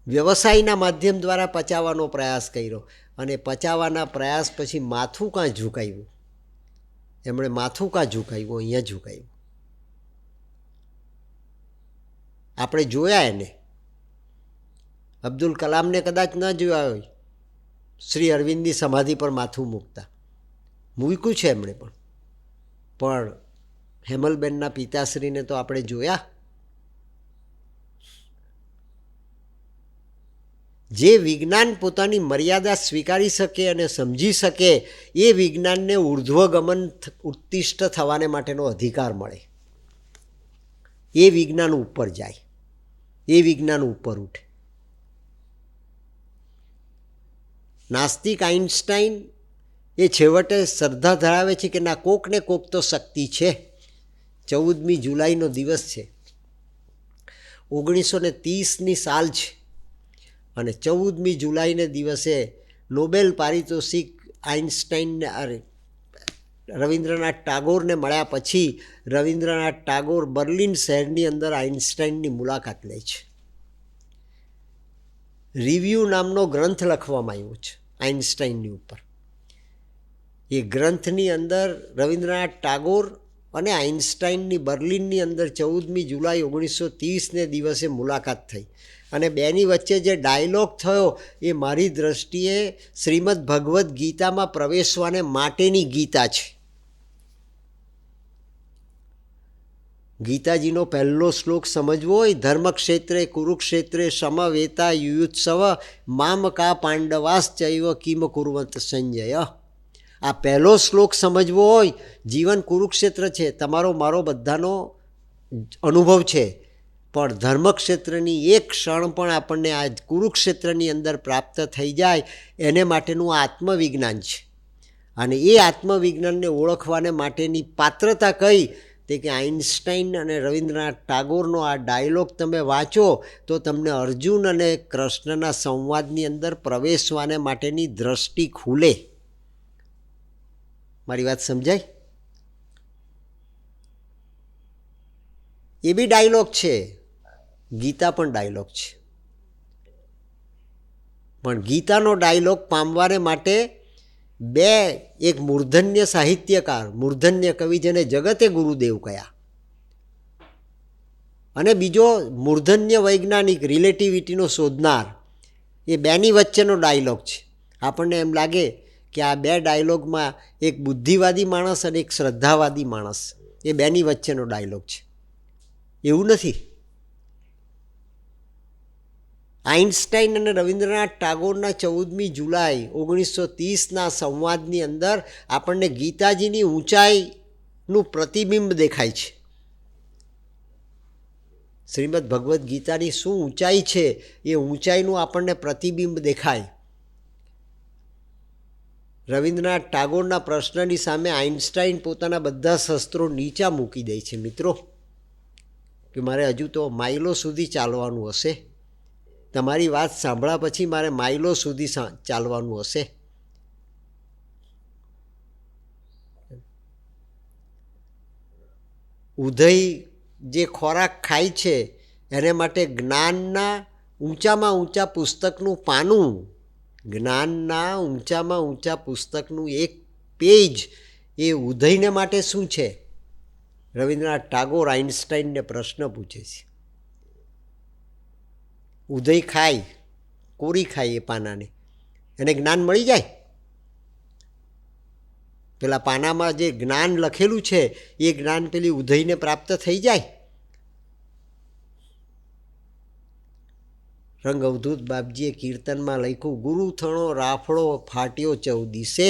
Speaker 1: વ્યવસાયના માધ્યમ દ્વારા પચાવવાનો પ્રયાસ કર્યો. અને પચાવવાના પ્રયાસ પછી માથું કાં ઝુકાવ્યું, એમણે માથું કાં ઝુકાવ્યું, અહીંયા ઝુકાવ્યું. આપણે જોયા એને. અબ્દુલ કલામને કદાચ ન જોયા હોય શ્રી અરવિંદની સમાધિ પર માથું મૂકતા, મૂક્યું છે એમણે પણ હેમલબેનના પિતાશ્રીને તો આપણે જોયા. જે વિજ્ઞાન પોતાની મર્યાદા સ્વીકારી શકે અને સમજી શકે એ વિજ્ઞાનને ઉર્ધ્વગમન ઉત્તિષ્ઠ થવાને માટેનો અધિકાર મળે. એ વિજ્ઞાન ઉપર જાય, એ વિજ્ઞાન ઉપર ઉઠે. નાસ્તિક આઇન્સ્ટાઈન એ છેવટે શ્રદ્ધા ધરાવે છે કે ના, કોક ને કોક તો શક્તિ છે. 14મી જુલાઈનો દિવસ છે, 1930ની સાલ છે, અને 14મી જુલાઈને દિવસે નોબેલ પારિતોષિક આઇન્સ્ટાઈનને રવિન્દ્રનાથ ટાગોરને મળ્યા પછી રવિન્દ્રનાથ ટાગોર બર્લિન શહેરની અંદર આઇન્સ્ટાઈનની મુલાકાત લે છે. રિવ્યૂ નામનો ગ્રંથ લખવામાં આવ્યો છે આઇન્સ્ટાઈનની ઉપર. એ ગ્રંથની અંદર રવિન્દ્રનાથ ટાગોર અને આઇન્સ્ટાઈનની બર્લિનની અંદર 14મી જુલાઈ 1930ને દિવસે મુલાકાત થઈ. અને બેની વચ્ચે જે ડાયલોગ થયો એ મારી દૃષ્ટિએ શ્રીમદ ભગવદ્ ગીતામાં પ્રવેશવાને માટેની ગીતા છે. ગીતાજીનો પહેલો શ્લોક સમજવો હોય, ધર્મક્ષેત્રે કુરુક્ષેત્રે સમવેતા યુયુત્સવ મામકા પાંડવાશ્ચૈવ કિમ કુર્વંત સંજય. આ પહેલો શ્લોક સમજવો હોય, જીવન કુરુક્ષેત્ર છે, તમારો મારો બધાનો અનુભવ છે, પણ ધર્મક્ષેત્રની એક ક્ષણ પણ આપણને આ કુરુક્ષેત્રની અંદર પ્રાપ્ત થઈ જાય એને માટેનું આત્મવિજ્ઞાન છે. અને એ આત્મવિજ્ઞાનને ઓળખવાને માટેની પાત્રતા કઈ તે કે આઇન્સ્ટાઈન અને રવિન્દ્રનાથ ટાગોરનો આ ડાયલોગ તમે વાંચો તો તમને અર્જુન અને કૃષ્ણના સંવાદની અંદર પ્રવેશવાને માટેની દ્રષ્ટિ ખુલે. મારી વાત સમજાય? એ બી ડાયલોગ છે, ગીતા પણ ડાયલોગ છે. પણ ગીતાનો ડાયલોગ પામવાને માટે બે, એક મૂર્ધન્ય સાહિત્યકાર, મૂર્ધન્ય કવિ જેને જગતે ગુરુદેવ કયા, અને બીજો મૂર્ધન્ય વૈજ્ઞાનિક, રિલેટિવિટીનો શોધનાર. એ બેની વચ્ચેનો ડાયલોગ છે. આપણને એમ લાગે કે આ બે ડાયલોગમાં એક બુદ્ધિવાદી માણસ અને એક શ્રદ્ધાવાદી માણસ, એ બેની વચ્ચેનો ડાયલોગ છે. એવું નથી. આઇન્સ્ટાઈન અને રવિન્દ્રનાથ ટાગોરના 14મી જુલાઈ 1930ના સંવાદની અંદર આપણને ગીતાજીની ઊંચાઈનું પ્રતિબિંબ દેખાય છે. શ્રીમદ ભગવદ્ ગીતાની શું ઊંચાઈ છે એ ઊંચાઈનું આપણને પ્રતિબિંબ દેખાય. રવિન્દ્રનાથ ટાગોરના પ્રશ્નની સામે આઇન્સ્ટાઈન પોતાના બધા શસ્ત્રો નીચા મૂકી દે છે. મિત્રો, કે મારે હજુ તો માઇલો સુધી ચાલવાનું હશે, તમારી વાત સાંભળ્યા પછી મારે માઇલો સુધી ચાલવાનું હશે. ઉદય જે ખોરાક ખાય છે એને માટે જ્ઞાનના ઊંચામાં ઊંચા પુસ્તકનું પાનું, જ્ઞાનના ઊંચામાં ઊંચા પુસ્તકનું એક પેજ એ ઉદયને માટે શું છે? રવિન્દ્રનાથ ટાગોર આઇન્સ્ટાઈનને પ્રશ્ન પૂછે છે. ઉદય ખાય, કોરી ખાય એ પાનાને, એને જ્ઞાન મળી જાય? પેલા પાનામાં જે જ્ઞાન લખેલું છે એ જ્ઞાન પેલી ઉદયને પ્રાપ્ત થઈ જાય? રંગ અવધૂત બાપજીએ કીર્તનમાં લખ્યું, ગુરુ થણો રાફડો ફાટ્યો 14 દિશે.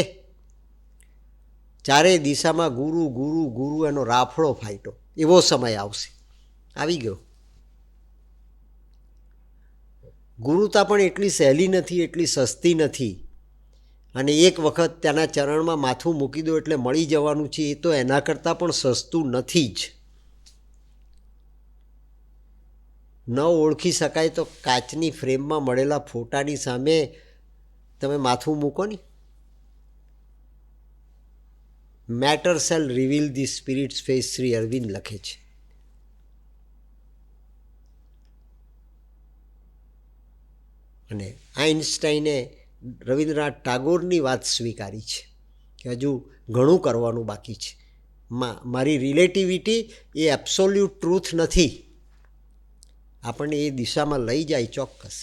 Speaker 1: ચારે દિશામાં ગુરુ ગુરુ ગુરુ એનો રાફડો ફાટ્યો. એવો સમય આવશે, આવી ગયો. ગુરુતા પણ એટલી સહેલી નથી, એટલી સસ્તી નથી. અને એક વખત તેના ચરણમાં માથું મૂકી દો એટલે મળી જવાનું છે, એ તો એના કરતાં પણ સસ્તું નથી જ. ન ઓળખી શકાય તો કાચની ફ્રેમમાં મળેલા ફોટાની સામે તમે માથું મૂકો ને. Matter shall reveal the spirit's face, Shri Aurobindo લખે છે. અને આઇન્સ્ટાઈને રવિન્દ્રનાથ ટાગોરની વાત સ્વીકારી છે કે હજુ ઘણું કરવાનું બાકી છે. મારી રિલેટિવિટી એ એબ્સોલ્યુટ ટ્રુથ નથી. આપણને એ દિશામાં લઈ જાય ચોક્કસ.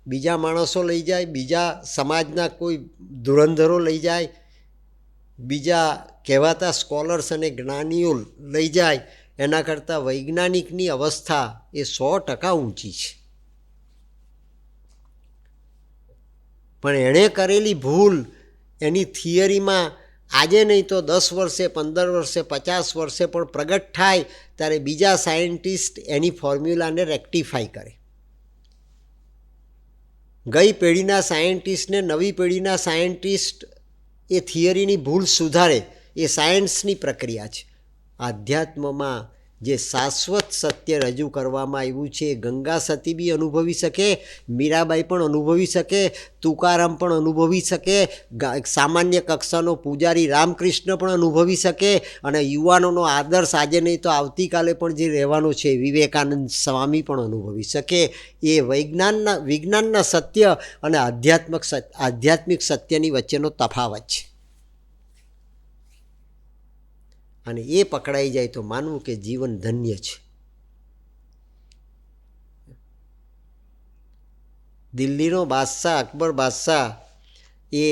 Speaker 1: બીજા માણસો લઈ જાય, બીજા સમાજના કોઈ ધુરંધરો લઈ જાય, બીજા કહેવાતા સ્કોલર્સ અને જ્ઞાનીઓ લઈ જાય, એના કરતાં વૈજ્ઞાનિકની અવસ્થા એ 100% ઊંચી છે. પણ એણે કરેલી ભૂલ એની થિયરીમાં આજે નહીં તો 10 વર્ષે, 15 વર્ષે, 50 વર્ષે પણ પ્રગટ થાય ત્યારે બીજા સાયન્ટિસ્ટ એની ફોર્મ્યુલાને રેક્ટિફાઈ કરે. ગઈ પેઢીના સાયન્ટિસ્ટને નવી પેઢીના સાયન્ટિસ્ટ એ થિયરીની ભૂલ સુધારે, એ સાયન્સની પ્રક્રિયા છે. આધ્યાત્મમાં જે શાશ્વત સત્ય રજૂ કરવામાં આવ્યું છે, ગંગા સતી બી અનુભવી શકે, મીરાબાઈ પણ અનુભવી શકે, તુકારામ પણ અનુભવી શકે, સામાન્ય કક્ષાનો પૂજારી રામકૃષ્ણ પણ અનુભવી શકે, અને યુવાનોનો આદર્શ આજે નહીં તો આવતીકાલે પણ જે રહેવાનો છે વિવેકાનંદ સ્વામી પણ અનુભવી શકે. એ વિજ્ઞાનના સત્ય અને આધ્યાત્મિક સત્યની વચ્ચેનો તફાવત છે. અને એ પકડાઈ જાય તો માનવું કે જીવન ધન્ય છે. દિલ્હીનો બાદશાહ અકબર બાદશાહ એ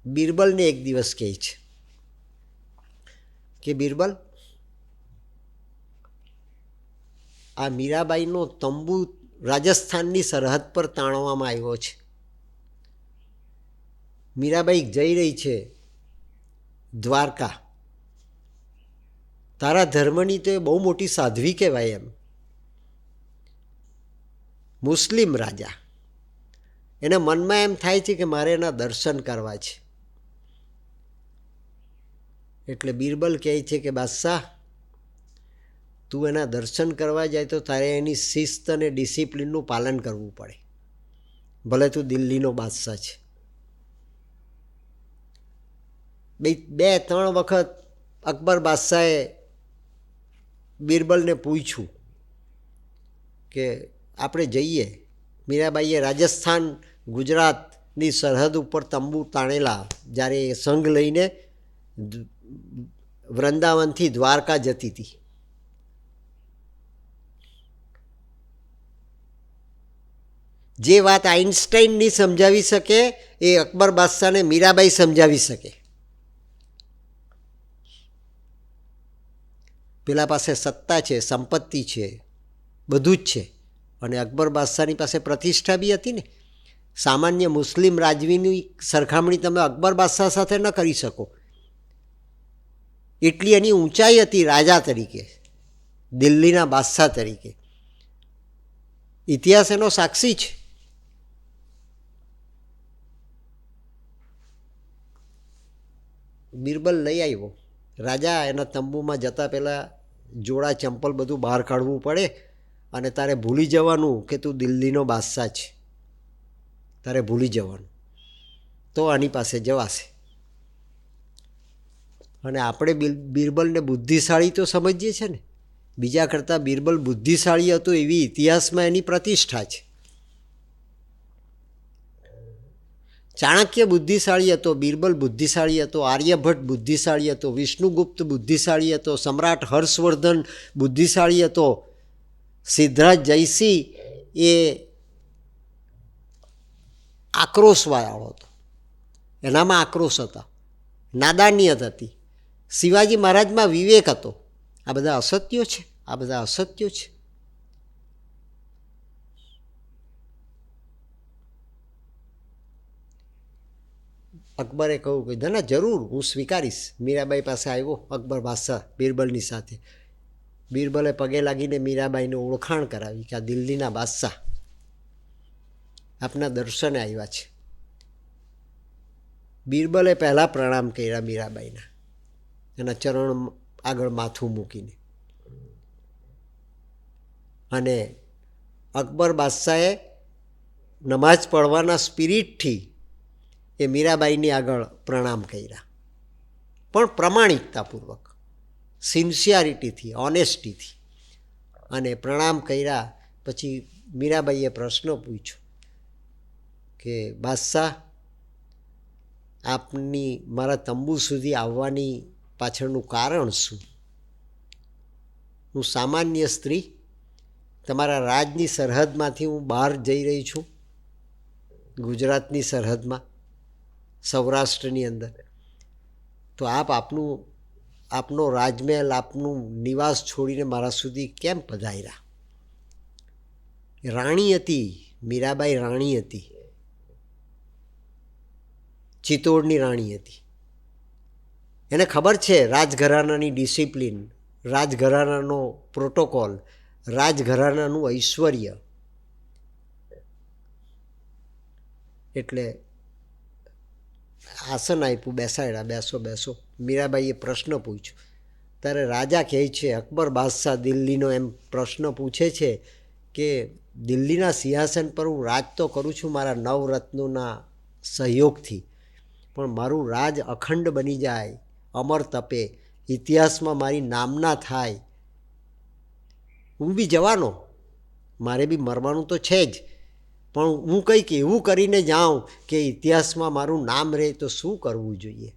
Speaker 1: બિરબલને એક દિવસ કહે છે કે બિરબલ, આ મીરાબાઈનો તંબુ રાજસ્થાનની સરહદ પર તાણવામાં આવ્યો છે. મીરાબાઈ જઈ રહી છે દ્વારકા. તારા ધર્મની તો એ બહુ મોટી સાધ્વી કહેવાય એમ. મુસ્લિમ રાજા, એના મનમાં એમ થાય છે કે મારે એના દર્શન કરવા છે. એટલે બિરબલ કહે છે કે બાદશાહ, તું એના દર્શન કરવા જાય તો તારે એની શિસ્ત અને ડિસિપ્લિનનું પાલન કરવું પડે, ભલે તું દિલ્હીનો બાદશાહ છે. 2-3 વખત અકબર બાદશાહે બિરબલને પૂછ્યું કે આપણે જઈએ. મીરાબાઈએ રાજસ્થાન ગુજરાતની સરહદ ઉપર તંબુ તાણેલા જ્યારે એ સંઘ લઈને વૃંદાવનથી દ્વારકા જતી હતી. જે વાત આઇન્સ્ટાઈન નહીં સમજાવી શકે એ અકબર બાદશાહને મીરાબાઈ સમજાવી શકે. પેલા પાસે સત્તા છે, સંપત્તિ છે, બધું જ છે, અને અકબર બાદશાહની પાસે પ્રતિષ્ઠા બી હતી ને. સામાન્ય મુસ્લિમ રાજવીની સરખામણી તમે અકબર બાદશાહ સાથે ન કરી શકો, એટલી એની ઊંચાઈ હતી રાજા તરીકે, દિલ્હીના બાદશાહ તરીકે. ઇતિહાસ એનો સાક્ષી છે. બિરબલ લઈ આવ્યો. રાજા એના તંબુમાં જતા પહેલાં જોડા ચંપલ બધું બહાર કાઢવું પડે, અને તારે ભૂલી જવાનું કે તું દિલ્હીનો બાદશાહ છે. તારે ભૂલી જવાનું, તો આની પાસે જવાશે. અને આપણે બિરબલને બુદ્ધિશાળી તો સમજીએ છીએ ને, બીજા કરતાં બિરબલ બુદ્ધિશાળી હતો એવી ઇતિહાસમાં એની પ્રતિષ્ઠા છે. ચાણક્ય બુદ્ધિશાળી હતો, બિરબલ બુદ્ધિશાળી હતો, આર્યભટ્ટ બુદ્ધિશાળી હતો, વિષ્ણુગુપ્ત બુદ્ધિશાળી હતો, સમ્રાટ હર્ષવર્ધન બુદ્ધિશાળી હતો, સિદ્ધરાજ જયસિંહ એ આક્રોશવાળો હતો, એનામાં આક્રોશ હતા, નાદાનિયત હતી. શિવાજી મહારાજમાં વિવેક હતો. આ બધા અસત્યો છે, આ બધા અસત્યો છે. અકબરે કહ્યું કે ના જરૂર હું સ્વીકારીશ. મીરાબાઈ પાસે આવ્યો અકબર બાદશાહ બિરબલની સાથે. બિરબલે પગે લાગીને મીરાબાઈને ઓળખાણ કરાવી કે આ દિલ્હીના બાદશાહ આપના દર્શને આવ્યા છે. બિરબલે પહેલાં પ્રણામ કર્યા મીરાબાઈના, એના ચરણ આગળ માથું મૂકીને. અને અકબર બાદશાહે નમાઝ પડવાના સ્પિરિટથી એ મીરાબાઈની આગળ પ્રણામ કર્યા, પણ પ્રમાણિકતાપૂર્વક, સિન્સિયરિટીથી, ઓનેસ્ટીથી. અને પ્રણામ કર્યા પછી મીરાબાઈએ પ્રશ્ન પૂછ્યો કે બાદશાહ, આપની મારા તંબુ સુધી આવવાની પાછળનું કારણ શું? હું સામાન્ય સ્ત્રી, તમારા રાજની સરહદમાંથી હું બહાર જઈ રહી છું, ગુજરાતની સરહદમાં, સૌરાષ્ટ્રની અંદર. તો આપનો રાજમહેલ, આપનું નિવાસ છોડીને મારા સુધી કેમ પધાર્યા? રાણી હતી, મીરાબાઈ રાણી હતી, ચિત્તોડની રાણી હતી. એને ખબર છે રાજઘરાનાની ડિસિપ્લિન, રાજઘરાનાનો પ્રોટોકોલ, રાજઘરાનાનું ઐશ્વર્ય. એટલે આસન આપ્યું, બેસાડ્યા, બેસો બેસો. મીરાબાઈએ પ્રશ્ન પૂછ્યો. ત્યારે રાજા કહે છે, અકબર બાદશાહ દિલ્હીનો એમ પ્રશ્ન પૂછે છે કે દિલ્હીના સિંહાસન પર હું રાજ તો કરું છું મારા નવરત્નોના સહયોગથી, પણ મારું રાજ અખંડ બની જાય, અમર તપે, ઇતિહાસમાં મારી નામના થાય. હું બી જવાનો, મારે બી મરવાનું તો છે જ, પણ હું કંઈક એવું કરીને જાઉં કે ઇતિહાસમાં મારું નામ રહે. તો શું કરવું જોઈએ?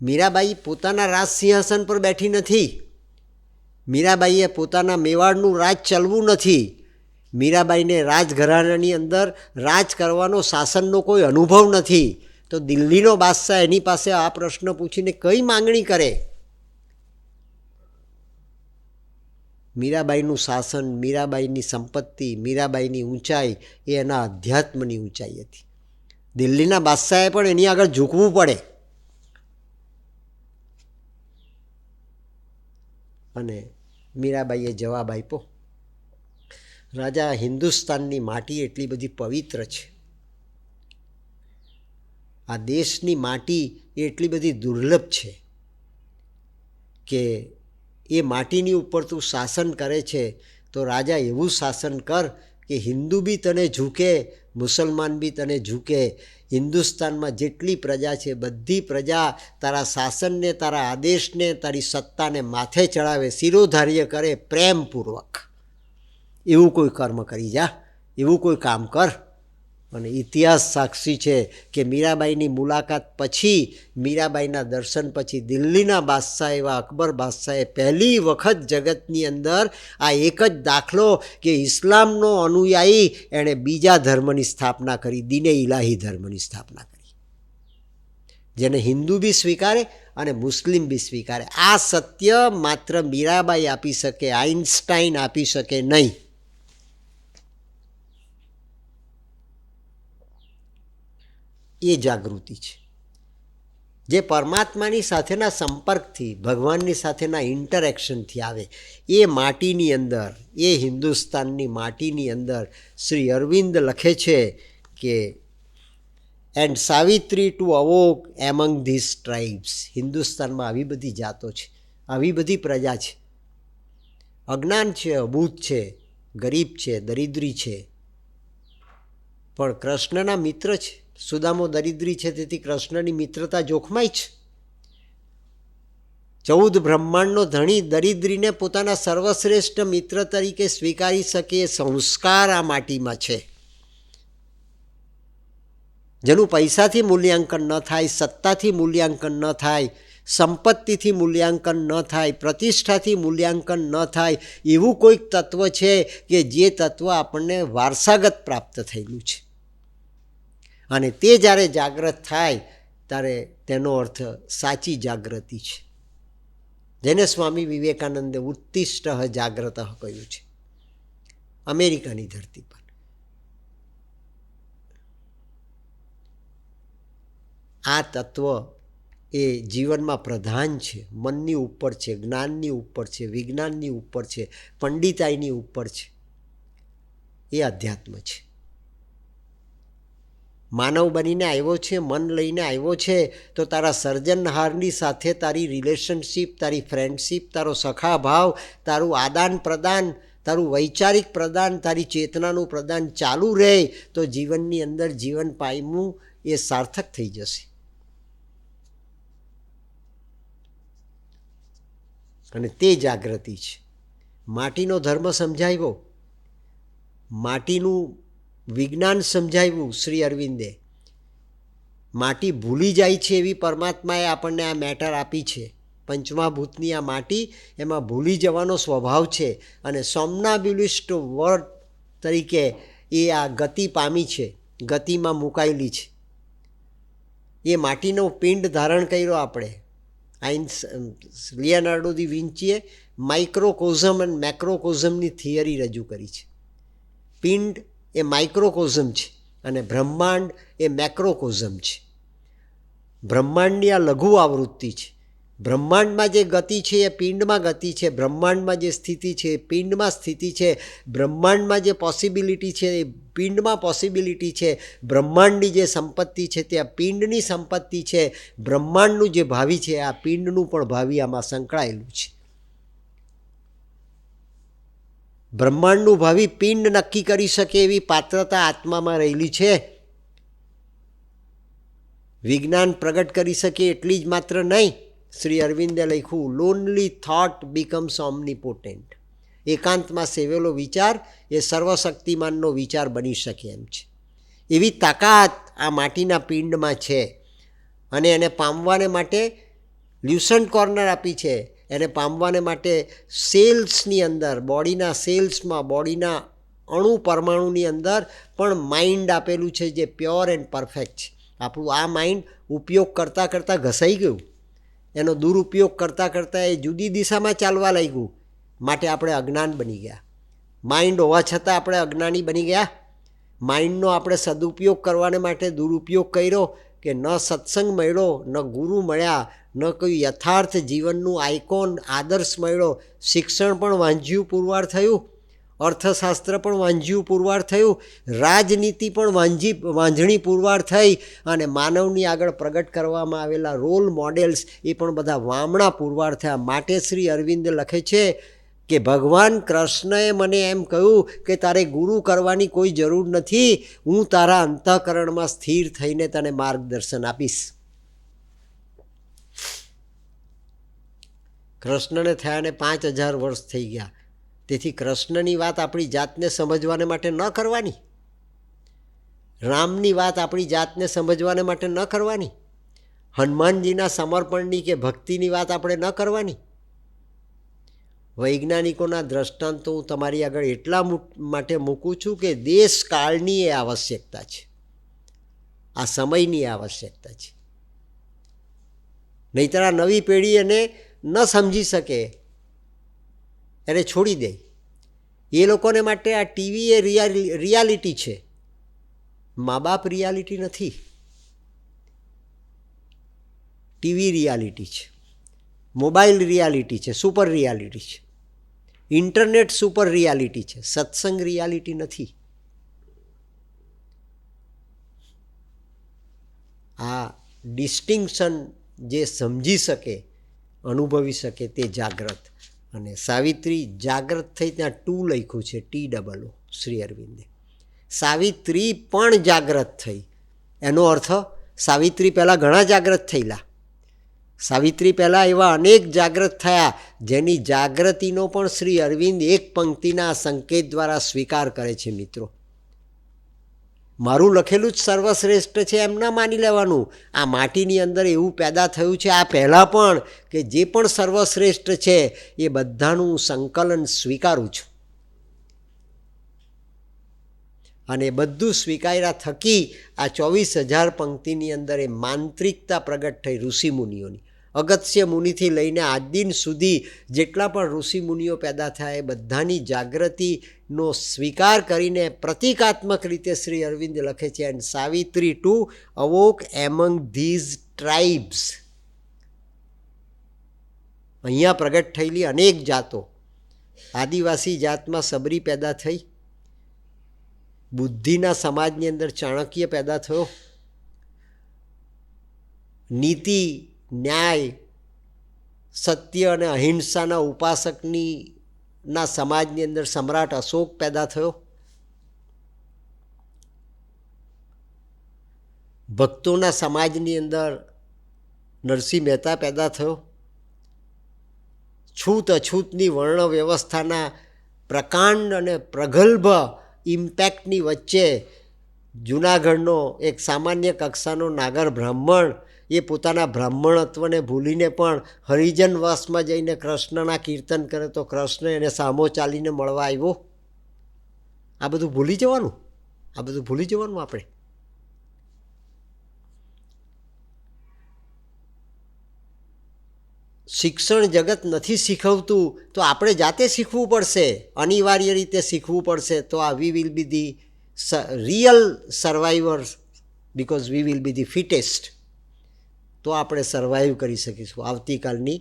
Speaker 1: મીરાબાઈ પોતાના રાજ સિંહાસન પર બેઠી નથી. મીરાબાઈએ પોતાના મેવાડનું રાજ ચલવું નથી. મીરાબાઈને રાજઘરાનાની અંદર રાજ કરવાનો, શાસનનો કોઈ અનુભવ નથી. તો દિલ્હીનો બાદશાહ એની પાસે આ પ્રશ્ન પૂછીને કઈ માંગણી કરે? મીરાબાઈનું શાસન, મીરાબાઈની સંપત્તિ, મીરાબાઈની ઊંચાઈ એ એના અધ્યાત્મની ઊંચાઈ હતી. દિલ્હીના બાદશાહે પણ એની આગળ ઝૂકવું પડે. અને મીરાબાઈએ જવાબ આપ્યો, રાજા, હિન્દુસ્તાનની માટી એટલી બધી પવિત્ર છે, આ દેશની માટી એટલી બધી દુર્લભ છે કે એ માટીની ઉપર તું શાસન કરે છે તો રાજા એવું શાસન કર કે હિન્દુ બી તને ઝૂકે, મુસલમાન બી તને ઝૂકે. હિન્દુસ્તાનમાં જેટલી પ્રજા છે બધી પ્રજા તારા શાસનને, તારા આદેશને, તારી સત્તાને માથે ચડાવે, શિરોધાર્ય કરે પ્રેમપૂર્વક. એવું કોઈ કર્મ કરી જા, એવું કોઈ કામ કર. અને ઇતિહાસ સાક્ષી છે કે મીરાબાઈની મુલાકાત પછી, મીરાબાઈના દર્શન પછી દિલ્હીના બાદશાહ એવા અકબર બાદશાહે પહેલી વખત જગતની અંદર આ એક જ દાખલો કે ઇસ્લામનો અનુયાયી એણે બીજા ધર્મની સ્થાપના કરી, દીને ઇલાહી ધર્મની સ્થાપના કરી, જેને હિન્દુ બી સ્વીકારે અને મુસ્લિમ બી સ્વીકારે. આ સત્ય માત્ર મીરાબાઈ આપી શકે, આઇન્સ્ટાઈન આપી શકે નહીં. એ જાગૃતિ છે જે પરમાત્માની સાથેના સંપર્કથી, ભગવાનની સાથેના ઇન્ટરેક્શનથી આવે. એ માટીની અંદર, એ હિન્દુસ્તાનની માટીની અંદર શ્રી અરવિંદ લખે છે કે and Savitri to awoke among these tribes. હિન્દુસ્તાનમાં આવી બધી જાતો છે, આવી બધી પ્રજા છે, અજ્ઞાન છે, અબૂધ છે, ગરીબ છે, દરિદ્રી છે, પણ કૃષ્ણના મિત્ર છે. સુદામો દરિદ્રી છે, તેથી કૃષ્ણની મિત્રતા જોખમાય છે. 14 બ્રહ્માંડનો ધણી દરિદ્રીને પોતાના સર્વશ્રેષ્ઠ મિત્ર તરીકે સ્વીકારી શકે એ સંસ્કાર આ માટીમાં છે, જેનું પૈસાથી મૂલ્યાંકન ન થાય, સત્તાથી મૂલ્યાંકન ન થાય, સંપત્તિથી મૂલ્યાંકન ન થાય, પ્રતિષ્ઠાથી મૂલ્યાંકન ન થાય. એવું કોઈક તત્વ છે કે જે તત્વ આપણને વારસાગત પ્રાપ્ત થયેલું છે. અને તે જ્યારે જાગૃત થાય ત્યારે તેનો અર્થ સાચી જાગૃતિ છે, જેને સ્વામી વિવેકાનંદે ઉત્તિષ્ઠ જાગ્રત કહ્યું છે, અમેરિકાની ધરતી પર. આ તત્વ એ જીવનમાં પ્રધાન છે, મનની ઉપર છે, જ્ઞાનની ઉપર છે, વિજ્ઞાનની ઉપર છે, પંડિતાઈની ઉપર છે. એ અધ્યાત્મ છે. માનવ બનીને આવ્યો છે, મન લઈને આવ્યો છે, તો તારા સર્જનહારની સાથે તારી રિલેશનશીપ, તારી ફ્રેન્ડશીપ, તારો સખા ભાવ, તારું આદાન પ્રદાન, તારું વૈચારિક પ્રદાન, તારી ચેતનાનું પ્રદાન ચાલુ રહે તો જીવનની અંદર જીવન પામવું એ સાર્થક થઈ જશે. અને તે જાગૃતિ છે. માટીનો ધર્મ સમજાવ્યો, માટીનું વિજ્ઞાન સમજાવ્યું શ્રી અરવિંદે. માટી ભૂલી જાય છે એવી પરમાત્માએ આપણને આ મેટર આપી છે. પંચમહાભૂતની આ માટી, એમાં ભૂલી જવાનો સ્વભાવ છે. અને સોમનાબ્યુલિસ્ટ વર્ડ તરીકે એ આ ગતિ પામી છે, ગતિમાં મુકાયેલી છે. એ માટીનો પિંડ ધારણ કર્યો આપણે. લિયોનાર્ડો દી વિન્ચીએ માઇક્રોકોઝમ અને મેક્રોકોઝમની થિયરી રજૂ કરી છે. પિંડ એ માઇક્રોકોઝમ છે અને બ્રહ્માંડ એ મેક્રોકોઝમ છે. બ્રહ્માંડની આ લઘુ આવૃત્તિ છે. બ્રહ્માંડમાં જે ગતિ છે એ પિંડમાં ગતિ છે, બ્રહ્માંડમાં જે સ્થિતિ છે એ પિંડમાં સ્થિતિ છે, બ્રહ્માંડમાં જે પોસિબિલિટી છે એ પિંડમાં પોસિબિલિટી છે, બ્રહ્માંડની જે સંપત્તિ છે તે આ પિંડની સંપત્તિ છે, બ્રહ્માંડનું જે ભાવિ છે આ પિંડનું પણ ભાવિ આમાં સંકળાયેલું છે. બ્રહ્માંડનું ભાવિ પિંડ નક્કી કરી શકે એવી પાત્રતા આત્મામાં રહેલી છે. વિજ્ઞાન પ્રગટ કરી શકે એટલી જ માત્ર નહીં. શ્રી અરવિંદે લખ્યું, લોનલી થોટ બીકમ્સ ઓમનીપોટેન્ટ. એકાંતમાં સેવેલો વિચાર એ સર્વશક્તિમાનનો વિચાર બની શકે એમ છે. એવી તાકાત આ માટીના પિંડમાં છે. અને એને પામવાને માટે લ્યુસન્ટ કોર્નર આપી છે. એને પામવાને માટે સેલ્સની અંદર, બોડીના સેલ્સમાં, બોડીના અણુ પરમાણુની અંદર પણ માઇન્ડ આપેલું છે જે પ્યોર એન્ડ પરફેક્ટ છે. આપણું આ માઇન્ડ ઉપયોગ કરતાં કરતાં ઘસાઈ ગયું. એનો દુરુપયોગ કરતાં કરતાં એ જુદી દિશામાં ચાલવા લાગ્યું. માટે આપણે અજ્ઞાન બની ગયા. માઇન્ડ હોવા છતાં આપણે અજ્ઞાની બની ગયા. માઇન્ડનો આપણે સદુપયોગ કરવાને માટે દુરુપયોગ કર્યો કે ન સત્સંગ મળ્યો, ન ગુરુ મળ્યા, ન કોઈ યથાર્થ જીવનનું આઇકોન આદર્શ મળ્યો. શિક્ષણ પણ વાંઝ્યું પુરવાર થયું, અર્થશાસ્ત્ર પણ વાંઝ્યું પુરવાર થયું, રાજનીતિ પણ વાંઝણી પુરવાર થઈ, અને માનવની આગળ પ્રગટ કરવામાં આવેલા રોલ મોડેલ્સ એ પણ બધા વામણા પુરવાર થયા. માટે શ્રી અરવિંદ લખે છે કે ભગવાન કૃષ્ણએ મને એમ કહ્યું કે તારે ગુરુ કરવાની કોઈ જરૂર નથી, હું તારા અંતઃકરણમાં સ્થિર થઈને તને માર્ગદર્શન આપીશ. કૃષ્ણને થયાને 5000 વર્ષ થઈ ગયા. તેથી કૃષ્ણની વાત આપણી જાતને સમજવાને માટે ન કરવાની, રામની વાત આપણી જાતને સમજવાને માટે ન કરવાની, હનુમાનજીના સમર્પણની કે ભક્તિની વાત આપણે ન કરવાની. વૈજ્ઞાનિકોના દ્રષ્ટાંતો હું તમારી આગળ એટલા માટે મૂકું છું કે દેશ કાળની એ આવશ્યકતા છે, આ સમયની આવશ્યકતા છે. નહીંતર આ નવી પેઢી એને ન સમજી શકે, એને છોડી દે. એ લોકોને માટે આ ટીવી એ રિયાલિટી છે, મા બાપ રિયાલિટી નથી. ટીવી રિયાલિટી છે, મોબાઈલ રિયાલિટી છે, સુપર રિયાલિટી છે, ઇન્ટરનેટ સુપર રિયાલિટી છે, સત્સંગ રિયાલિટી નથી. આ ડિસ્ટિંક્શન જે સમજી શકે, અનુભવી શકે તે જાગ્રત. અને સાવિત્રી જાગ્રત થઈ, ત્યાં 2 લખ્યું છે, TOO શ્રી અરવિંદે. સાવિત્રી પણ જાગ્રત થઈ. એનો અર્થ સાવિત્રી પહેલાં ઘણા જાગ્રત થયેલા. સાવિત્રી પહેલાં એવા અનેક જાગ્રત થયા જેની જાગૃતિનો પણ શ્રી અરવિંદ એક પંક્તિના સંકેત દ્વારા સ્વીકાર કરે છે. મિત્રો, મારું લખેલું જ સર્વશ્રેષ્ઠ છે એમ ના માની લેવાનું. આ માટીની અંદર એવું પેદા થયું છે આ પહેલાં પણ કે જે પણ સર્વશ્રેષ્ઠ છે એ બધાનું સંકલન સ્વીકારું છું. અને બધું સ્વીકાર્યા થકી આ 24,000 પંક્તિની અંદર એ માંત્રિકતા પ્રગટ થઈ ઋષિમુનિઓની. અગત્ય મુનિથી લઈને આજ દિન સુધી જેટલા પણ ઋષિ મુનિઓ પેદા થયા એ બધાની જાગૃતિનો સ્વીકાર કરીને પ્રતિકાત્મક રીતે શ્રી અરવિંદ લખે છે, and Savitri to awoke among these tribes. અહીંયા પ્રગટ થયેલી અનેક જાતો, આદિવાસી જાતમાં સબરી પેદા થઈ, બુદ્ધિના સમાજની અંદર ચાણક્ય પેદા થયો, નીતિ ન્યાય સત્ય અને અહિંસાના ઉપાસકના સમાજની અંદર સમ્રાટ અશોક પેદા થયો, ભક્તોના સમાજની અંદર નરસિંહ મહેતા પેદા થયો, છૂત અછૂતની વર્ણ વ્યવસ્થાના પ્રકાંડ અને પ્રગલ્ભ ઇમ્પેક્ટની વચ્ચે જૂનાગઢનો એક સામાન્ય કક્ષાનો નાગર બ્રાહ્મણ એ પોતાના બ્રાહ્મણત્વને ભૂલીને પણ હરિજન વાસમાં જઈને કૃષ્ણના કીર્તન કરે તો કૃષ્ણ એને સામો ચાલીને મળવા આવ્યો. આ બધું ભૂલી જવાનું, આ બધું ભૂલી જવાનું. આપણે શિક્ષણ જગત નથી શીખવતું તો આપણે જાતે શીખવું પડશે, અનિવાર્ય રીતે શીખવું પડશે. તો આ we will be the real survivors because we will be the fittest. તો આપણે સર્વાઈવ કરી શકીશું આવતીકાલની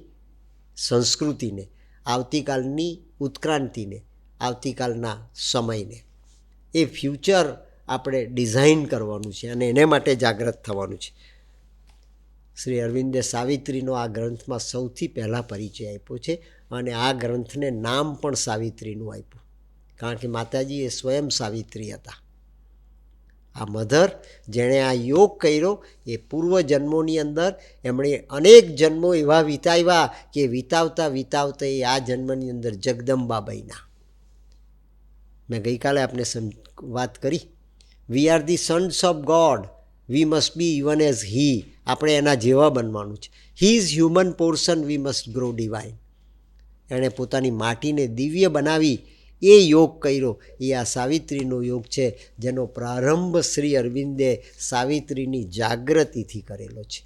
Speaker 1: સંસ્કૃતિને, આવતીકાલની ઉત્ક્રાંતિને, આવતીકાલના સમયને. એ ફ્યુચર આપણે ડિઝાઇન કરવાનું છે અને એને માટે જાગૃત થવાનું છે. શ્રી અરવિંદે સાવિત્રીનો આ ગ્રંથમાં સૌથી પહેલાં પરિચય આપ્યો છે અને આ ગ્રંથને નામ પણ સાવિત્રીનું આપ્યું, કારણ કે માતાજી એ સ્વયં સાવિત્રી હતા. આ મધર જેણે આ યોગ કર્યો એ પૂર્વજન્મોની અંદર એમણે અનેક જન્મો એવા વિતાવ્યા કે વિતાવતા વિતાવતા એ આ જન્મની અંદર જગદંબા બન્યા. મેં ગઈકાલે આપને વાત કરી, we are the Sons of God, we must be even as he. આપણે એના જેવા બનવાનું છે. He is human portion, we must grow divine. એણે પોતાની માટીને દિવ્ય બનાવી એ યોગ કર્યો, એ આ સાવિત્રીનો યોગ છે, જેનો પ્રારંભ શ્રી અરવિંદે સાવિત્રીની જાગૃતિથી કરેલો છે.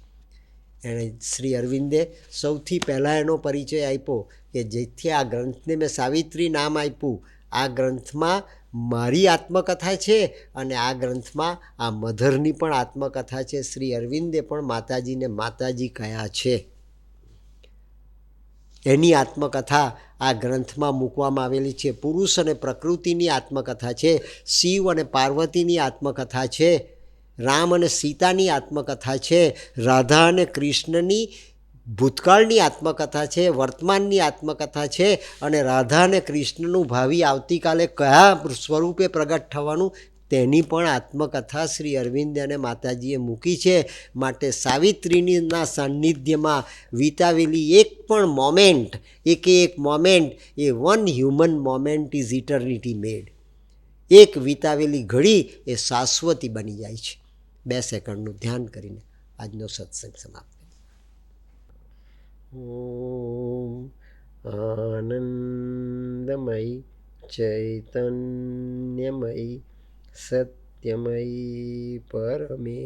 Speaker 1: એણે શ્રી અરવિંદે સૌથી પહેલાં એનો પરિચય આપ્યો કે જેથી આ ગ્રંથને મેં સાવિત્રી નામ આપ્યું. આ ગ્રંથમાં મારી આત્મકથા છે અને આ ગ્રંથમાં આ મધરની પણ આત્મકથા છે. શ્રી અરવિંદે પણ માતાજીને માતાજી કયા છે એની આત્મકથા આ ગ્રંથમાં મૂકવામાં આવેલી છે. પુરુષ અને પ્રકૃતિની આત્મકથા છે, શિવ અને પાર્વતીની આત્મકથા છે, રામ અને સીતાની આત્મકથા છે, રાધા અને કૃષ્ણની ભૂતકાળની આત્મકથા છે, વર્તમાનની આત્મકથા છે અને રાધા અને કૃષ્ણનું ભાવિ આવતીકાલે કયા સ્વરૂપે પ્રગટ થવાનું તેની પણ આત્મકથા શ્રી અરવિંદ અને માતાજીએ મૂકી છે. માટે સાવિત્રીના સાનિધ્યમાં વિતાવેલી એક પણ મોમેન્ટ, એક moment a one human moment is eternity made. એક વિતાવેલી ઘડી એ શાશ્વતી બની જાય છે. 2 સેકન્ડનું ધ્યાન કરીને આજનો સત્સંગ સમાપ્ત. ઓમ આનંદમયી ચૈતન્યમયી સત્યમયી પરમે